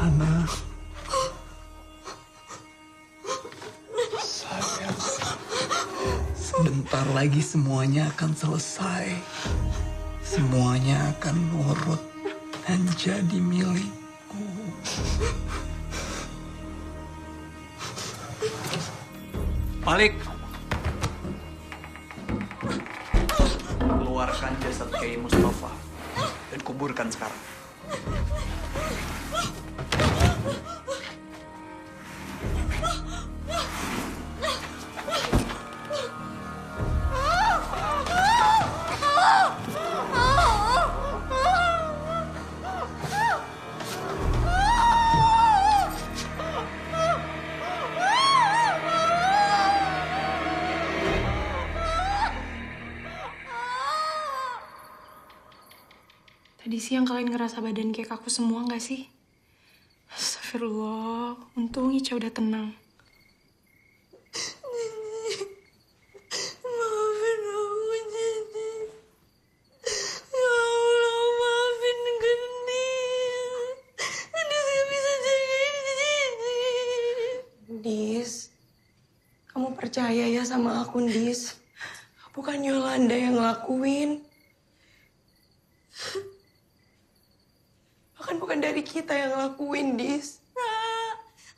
Hana, sayang, sebentar lagi semuanya akan selesai. Semuanya akan nurut dan jadi milikku. Malik, keluarkan jasad Kiai Mustafa dan kuburkan sekarang. Tadi siang kalian ngerasa badan kayak kaku semua nggak sih? Astagfirullah, untung Ica udah tenang. Maafin aku, Cici. Ya Allah, maafin Gendis. Gendis gak bisa jagain Cici. Dis, kamu percaya ya sama aku, Dis? Bukan Yolanda yang ngelakuin. Bahkan bukan dari kita yang ngelakuin, Dis.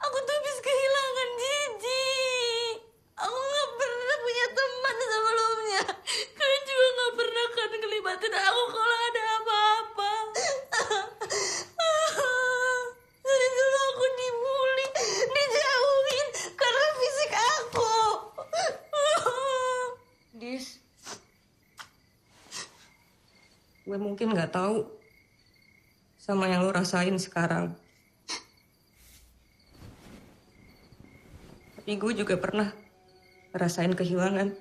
Aku tuh habis kehilangan Cici. Aku gak pernah punya teman sebelumnya. Kalian juga gak pernah kan ngelibatin aku kalau ada apa-apa. Dari dulu aku dibully, dijauhin karena fisik aku. Dis, gue mungkin nggak tahu sama yang lo rasain sekarang. Tapi gue juga pernah ngerasain kehilangan.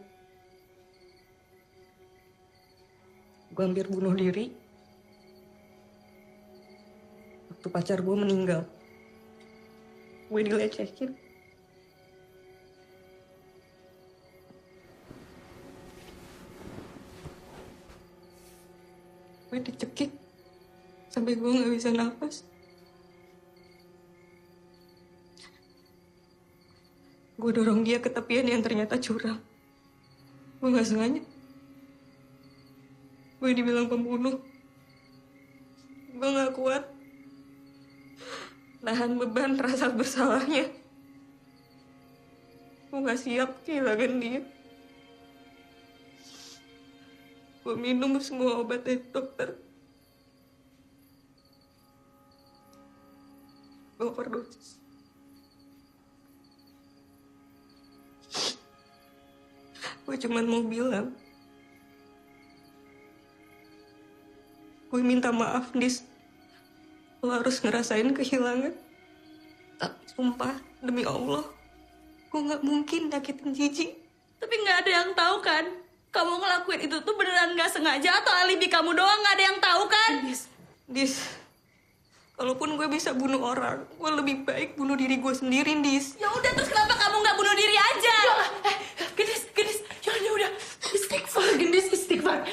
Gue hampir bunuh diri waktu pacar gue meninggal. Gue dilecehin. Gue dicekik sampai gue nggak bisa nafas. Gue dorong dia ke tepian yang ternyata curang. Gue nggak sengaja. Gue dibilang pembunuh. Gue nggak kuat nahan beban rasa bersalahnya. Gue nggak siap kehilangan dia. Gue minum semua obat dari dokter. Gue overdosis. Gue cuman mau bilang, gue minta maaf, Dis. Lo harus ngerasain kehilangan. Tapi sumpah, demi Allah, gue gak mungkin nyakitin Gigi. Tapi nggak ada yang tahu kan? Kamu ngelakuin itu tuh beneran nggak sengaja atau alibi kamu doang, nggak ada yang tahu kan? Dis, kalaupun gue bisa bunuh orang, gue lebih baik bunuh diri gue sendiri, Dis. Ya udah, terus kenapa kamu nggak bunuh diri aja? Gendis, ya udah, istighfar, Gendis, istighfar.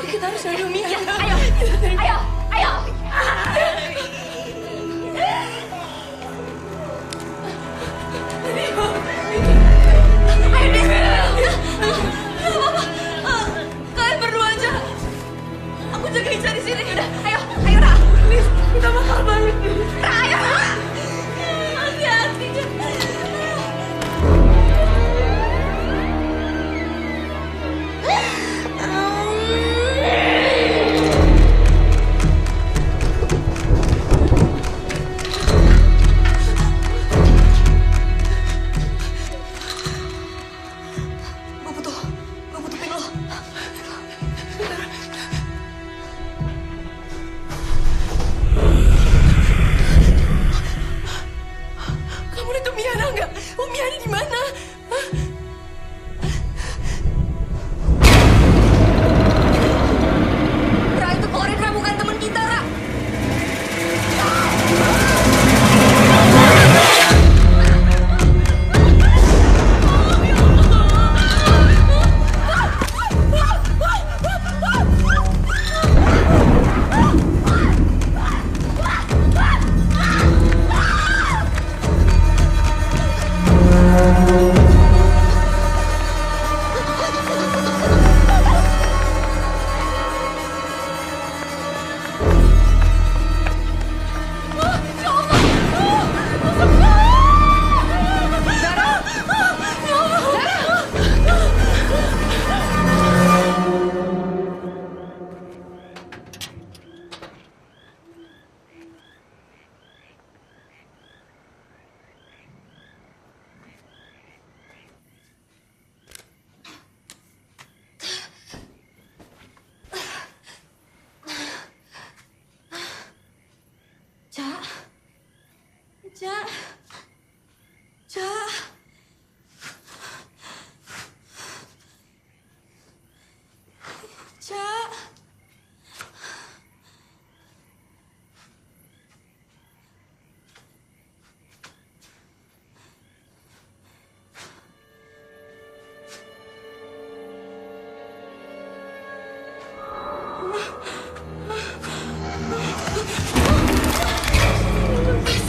Kita harus cari Umi. Ayo. Kalian berdua aja. Aku jaga Ica di sini. Udah, ayo, Ra. Please, kita bakal balik. Ra, ayo, Ra. Hati-hati.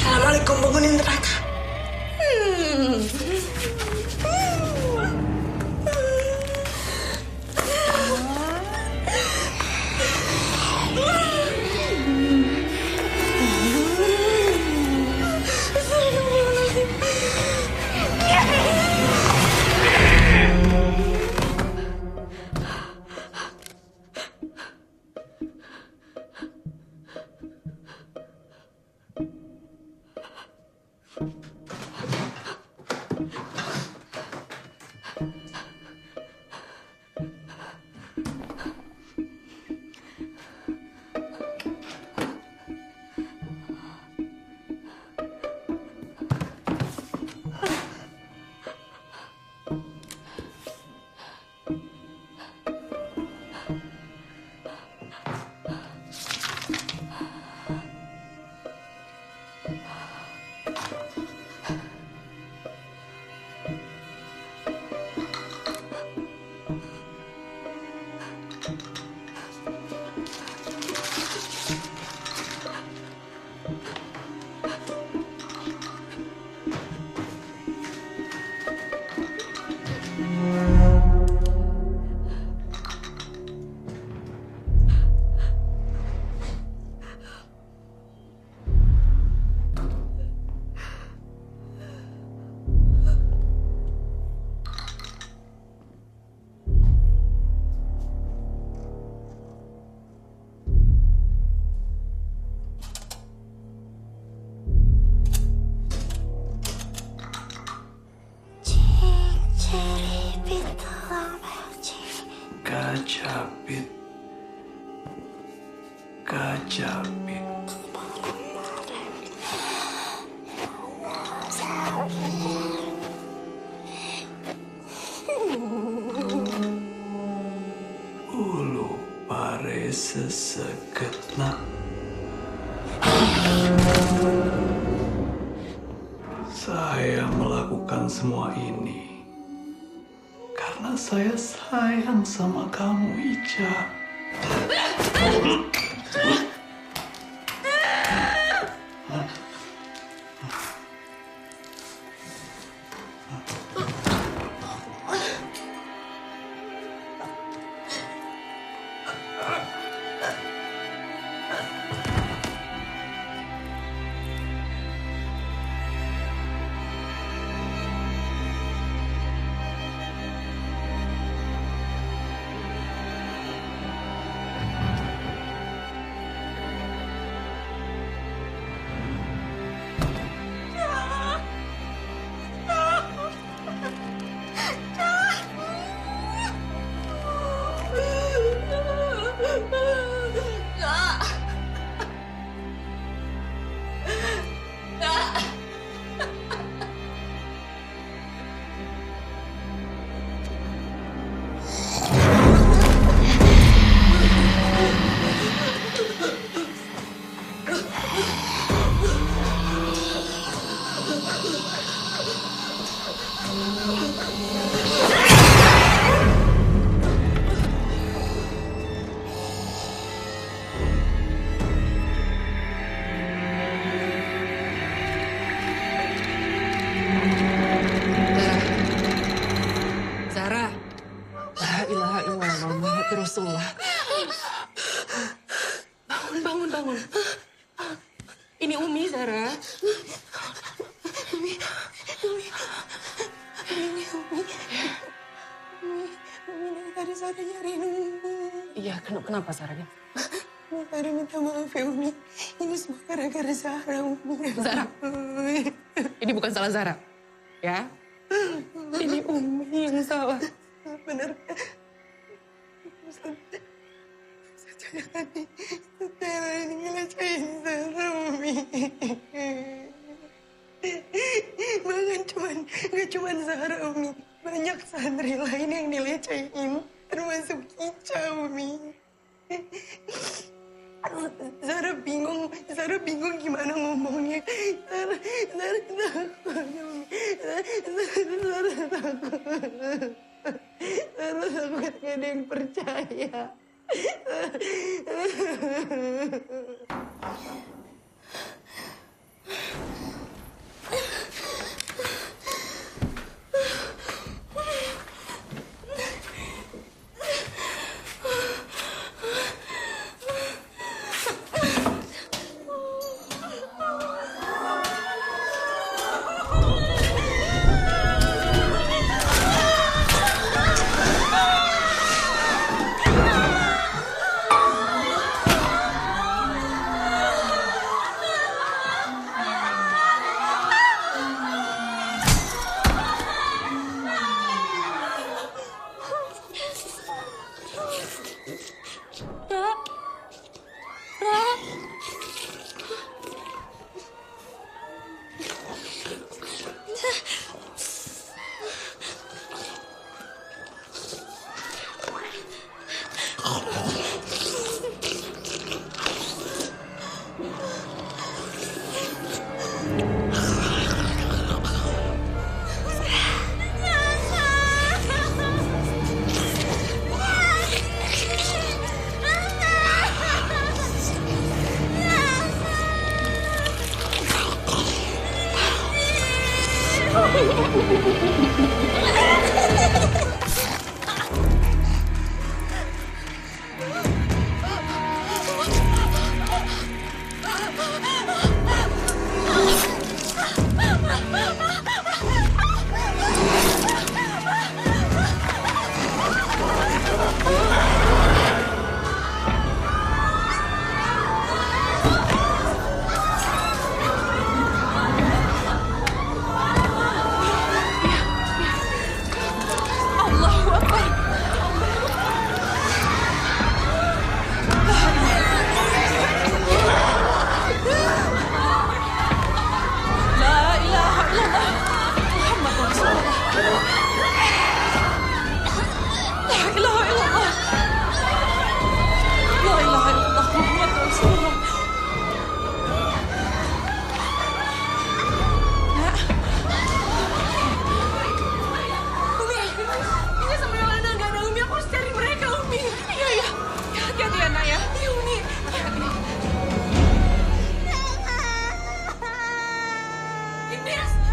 Assalamualaikum penghuni neraka. Kajapit. Kajapit. Ulu pare seseketna. Saya melakukan semua ini karena saya sayang sama kamu, Ica. Rasulullah. Bangun. Ini Umi, Zara. Umi. Ini Umi tadi Zara nyariin Umi. Iya, kenapa Zara? Zara minta maaf ya Umi. Ini semua gara-gara Zara, Umi. Zara, ini bukan salah Zara, ya? Ini Umi yang salah. Bener. Saya ini ngelecehin Zara, Umi. Gak cuman Zara, Umi. Banyak santri lain yang dilecehin, termasuk Ica, Umi. Zara bingung gimana ngomongnya. Zara takut, Umi. Zara takut gak ada yang percaya.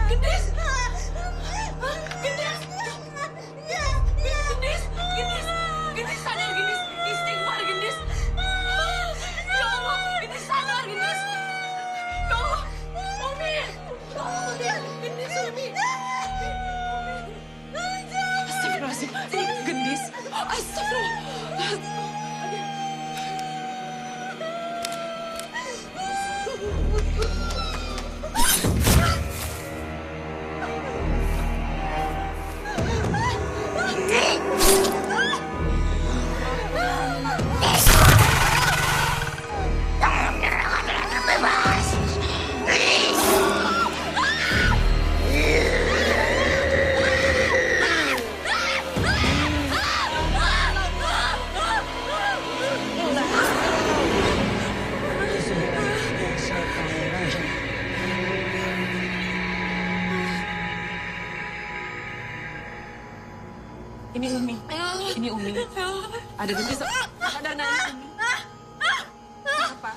Gendis! Gendis! Gendis! Gendis! Gendis sadar, Gendis! Istighfar, Gendis! Ya Allah, Gendis sadar, Gendis! Ya Allah, Umi! Ya Allah, Gendis, Umi! Astagfirullahaladzim, Gendis! Astagfirullah! Ini Umi. Ini Umi. Ada Gendis. Ada anak Umi. Apa?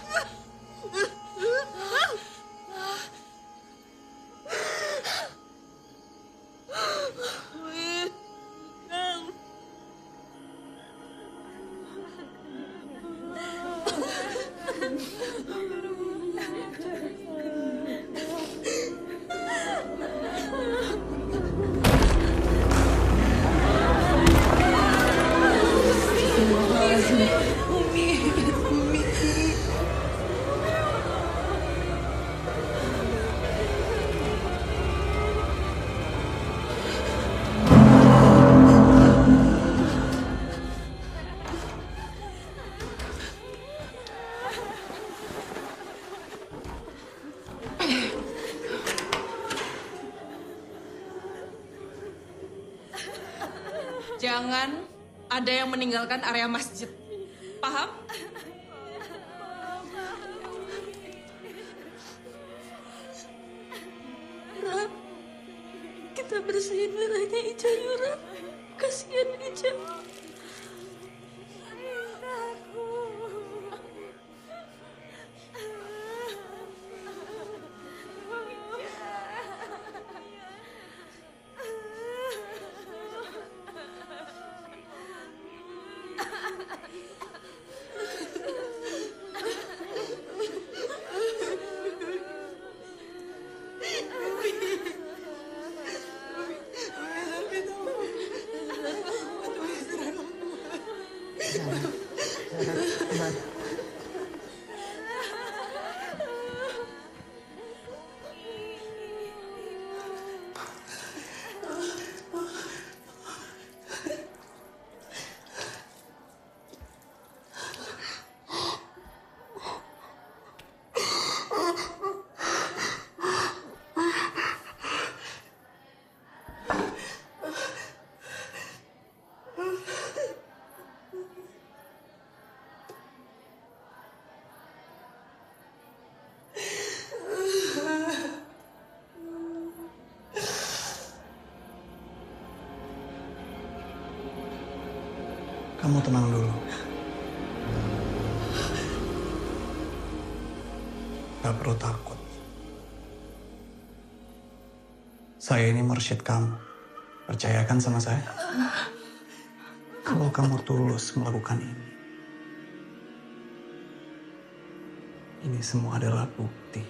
Jangan ada yang meninggalkan area masjid. Paham? Ra, kita bersihin darahnya Ica yuk, Ra. Kasihan Ica. Kamu tenang dulu. Gak perlu takut. Saya ini mursyid kamu. Percayakan sama saya. Kalau kamu tulus melakukan ini semua adalah bukti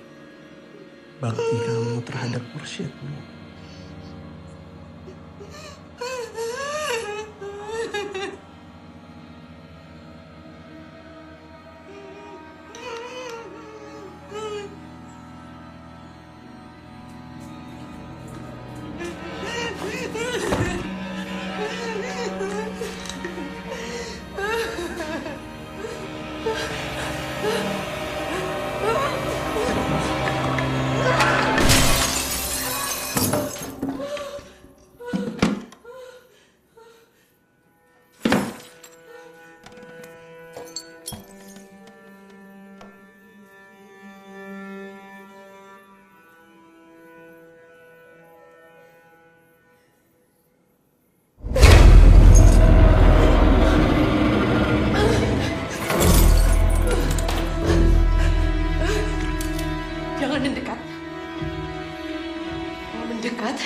bakti kamu terhadap mursyidmu. mendekat,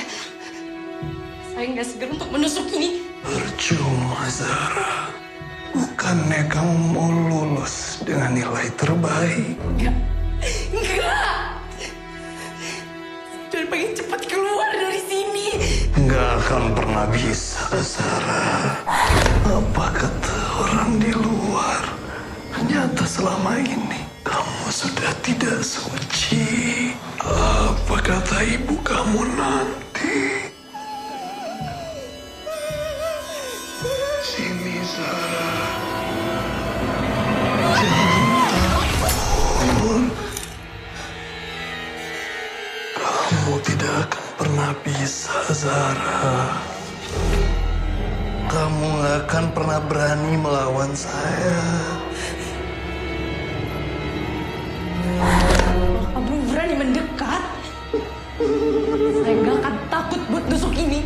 saya nggak segan untuk menusuk ini. Percuma, Zara. Bukannya kamu mau lulus dengan nilai terbaik? Enggak! Dan pengen cepat keluar dari sini. Nggak akan pernah bisa, Zara. Apa kata orang di luar? Ternyata selama ini kamu sudah tidak suci. Apa kata ibu kamu nanti? Sini, Zara. Jangan takut. Kamu tidak akan pernah bisa, Zara. Kamu gak akan pernah berani melawan saya. Kalau kamu berani mendekat, saya nggak akan takut buat nusuk ini.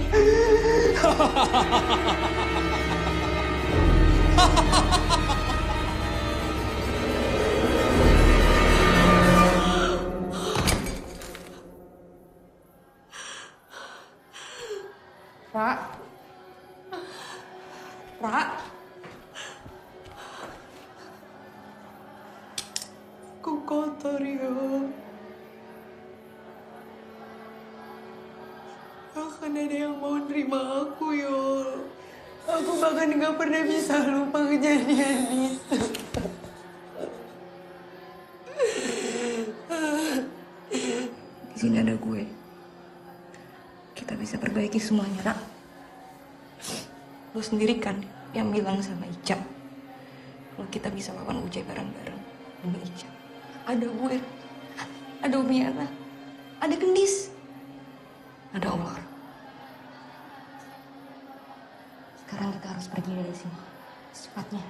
Pak. Pak. Aku kotor ya. Akan ada yang mau nerima aku ya. Aku bahkan nggak pernah bisa lupa kejadian itu. Di sini ada gue. Kita bisa perbaiki semuanya, Nak. Lo sendiri kan yang bilang sama Ica kalau kita bisa lawan Ucai bareng-bareng demi Ica. Ada gue, ada Umi Ana, ada Gendis, ada Allah. Sekarang kita harus pergi dari sini secepatnya.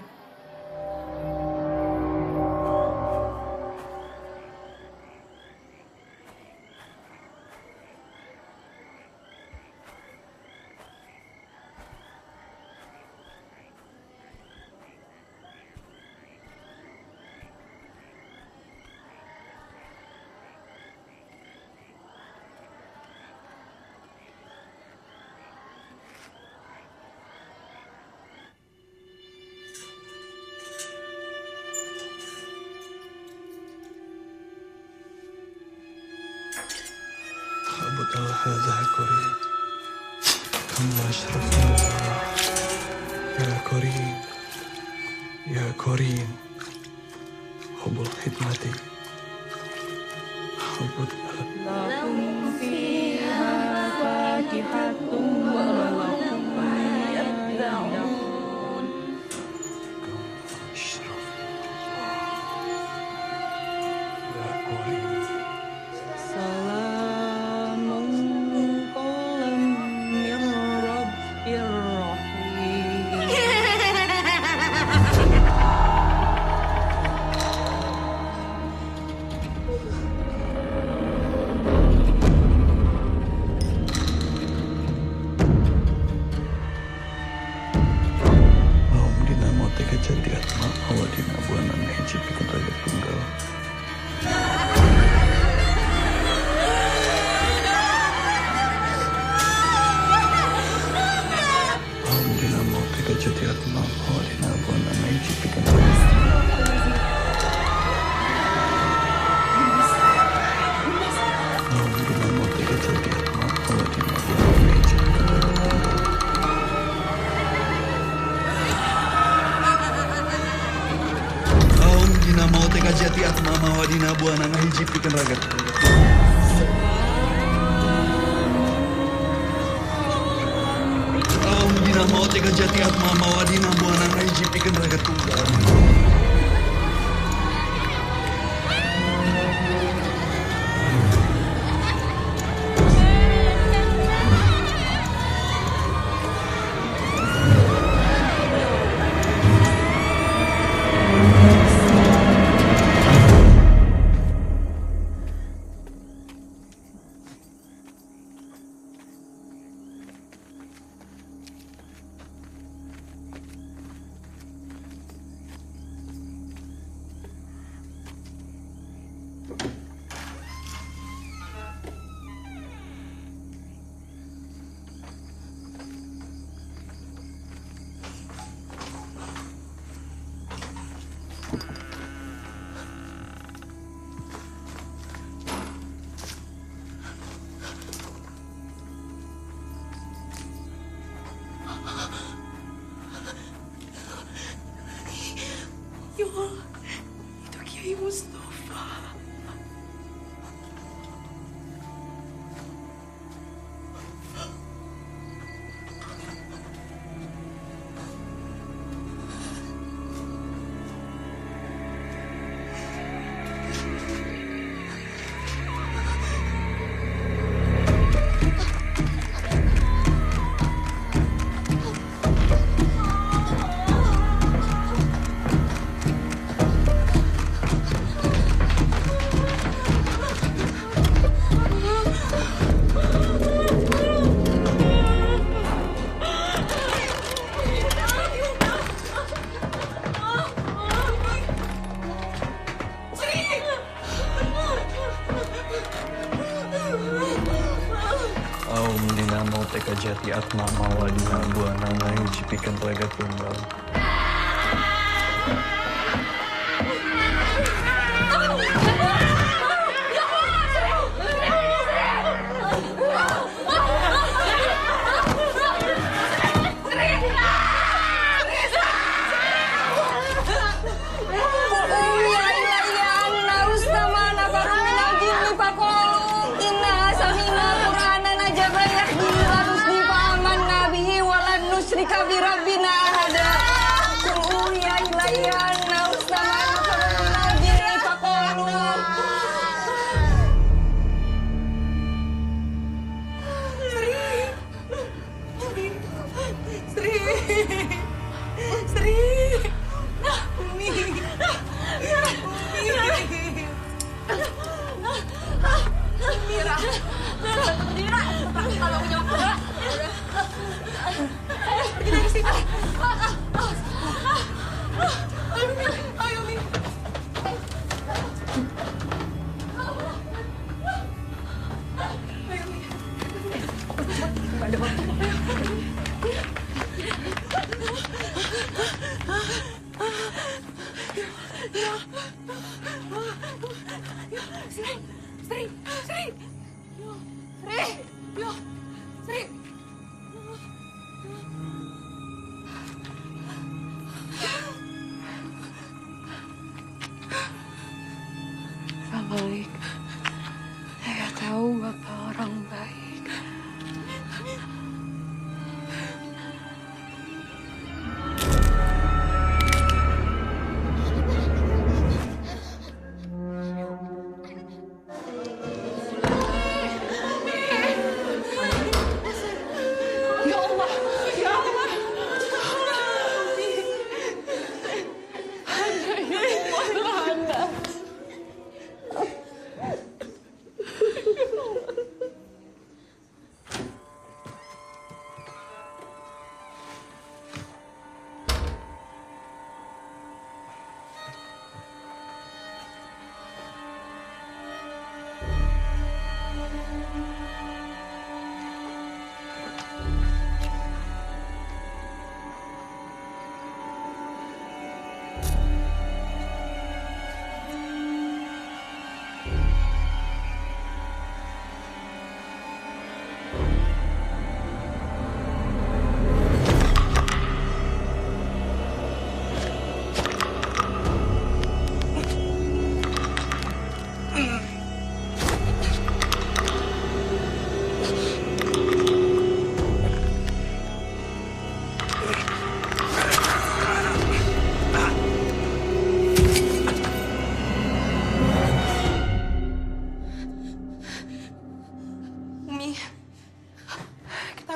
Abdul Hazza Korim, kamu ashrafullah. Ya Korim, ya Korim, hubul khidmati, hubul Lahum fiha fakihatun wa lahum ma yad'un. Ya Korim. Salamun qawlan min rabbir rahim. Om dinamo teka jadiat ma awadina buanan hiji bikin raga tunggal. Om dinamo teka jadiat ma awadina buanan hiji bikin raga Om dinamo teka jadiat ma awadina buanan hiji bikin raga tunggal. Om dinamo teka jati atma mawadina buana ngahiji pikeun ragat. Om dinamo teka jati atma mawadina buana ngahiji pikeun ragat tunggal. betul. Itu Kiai Mustafa. Jati atma mawadina buana ngayu cipikan telaga tunggal. Baik, saya tahu Bapak orang baik. Ya Allah, ya Allah.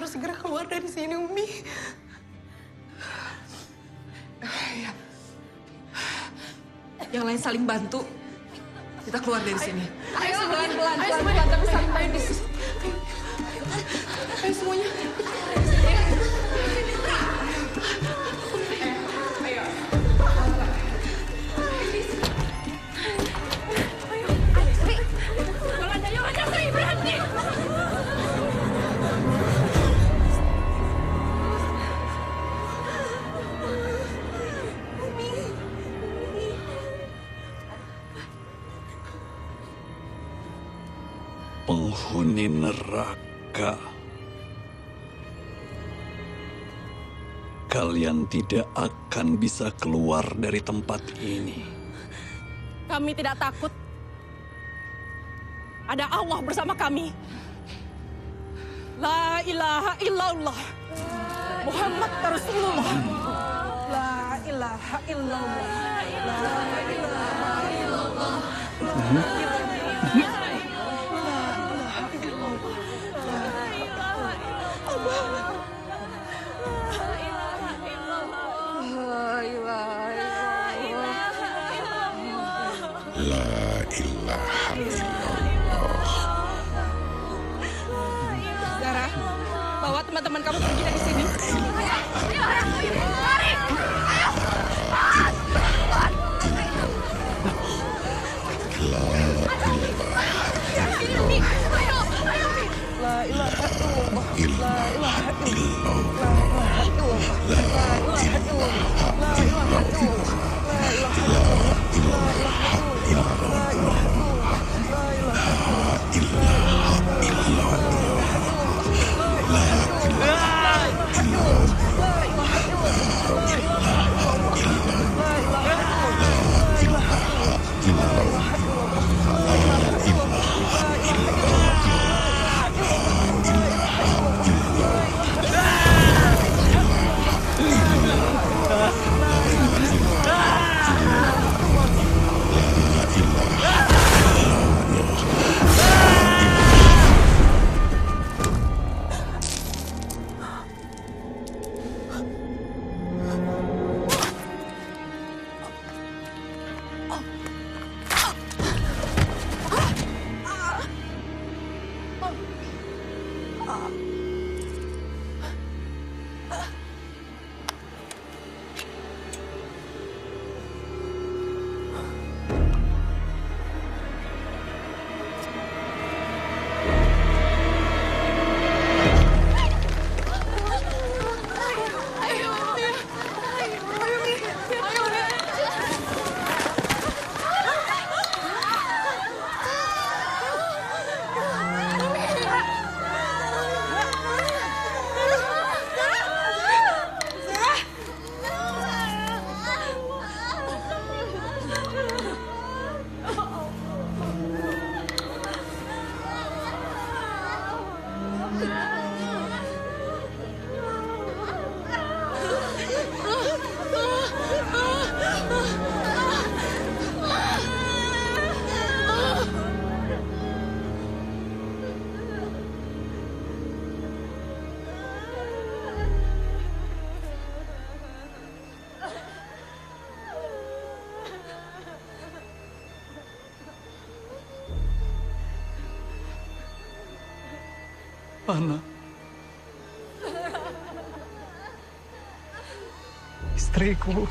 harus segera keluar dari sini, Umi. Ya. Yang lain saling bantu. Kita keluar dari sini. Ayo, pelan-pelan, tapi saling bantu. Ayo semuanya. Penghuni neraka. kalian tidak akan bisa keluar dari tempat ini. Kami tidak takut. Ada Allah bersama kami. La ilaha illallah. Muhammad Rasulullah. La ilaha illallah. La ilaha illallah. La ilaha illallah. Zara, bawa teman-teman kamu pergi dari sini. Ana, istriku.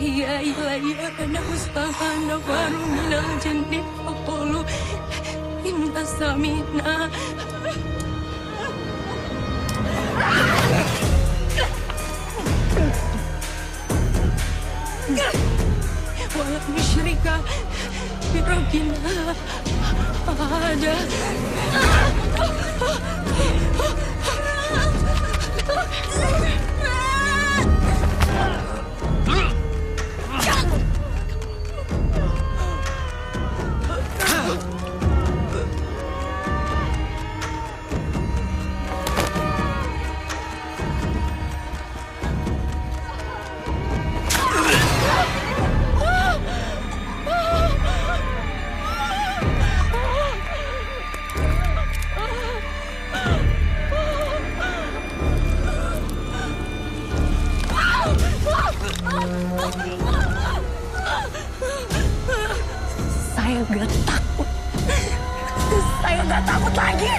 Iya ilahiyah karena mustahana baru minal jannah aqulu inna samina musyrika birabbina ada. Saya gak takut. Saya gak takut lagi.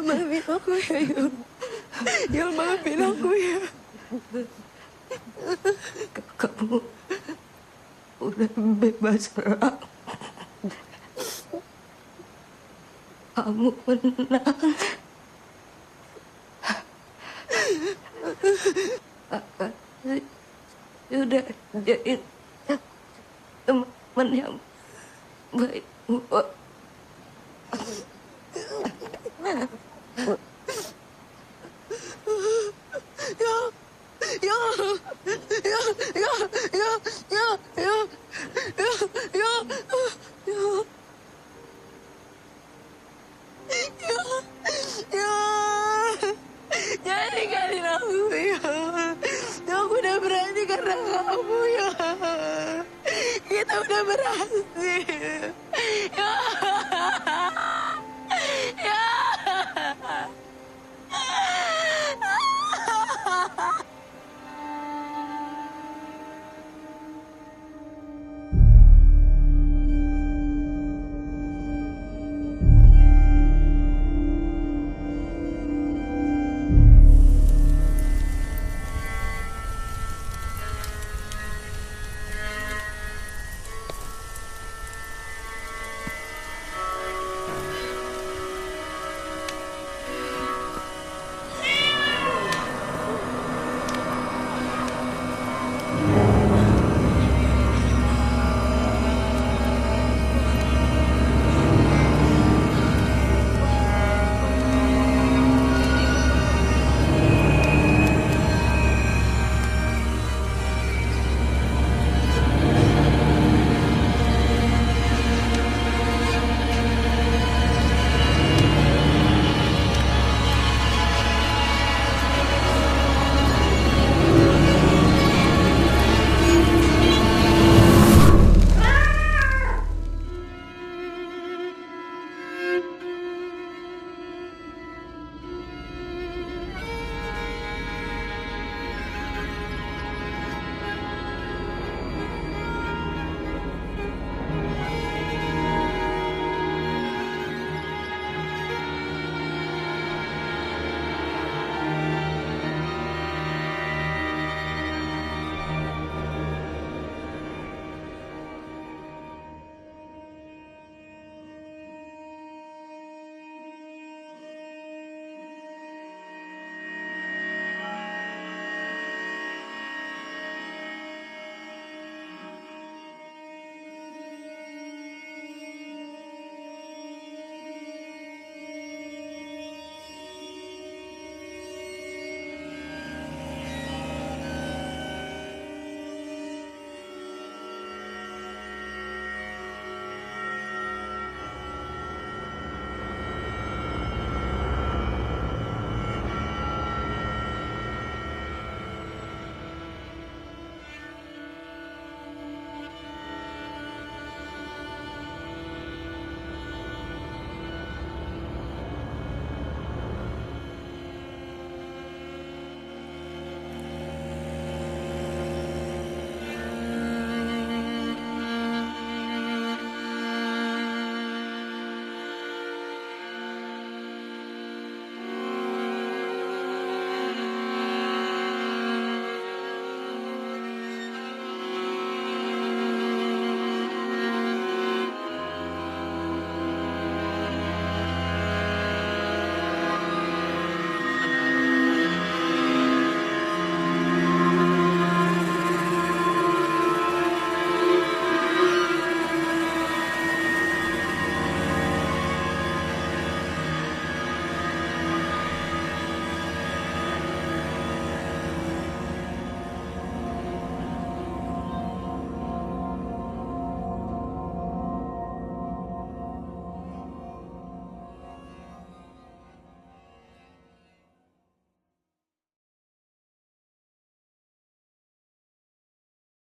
Maafin aku ya, Yul. Maafin aku ya. Kamu udah bebas, Ra. Kamu menang. Kakak sudah jadi teman yang baik buat jangan tinggalin aku ya. Aku udah berani karena kamu ya. Kita udah berhasil ya.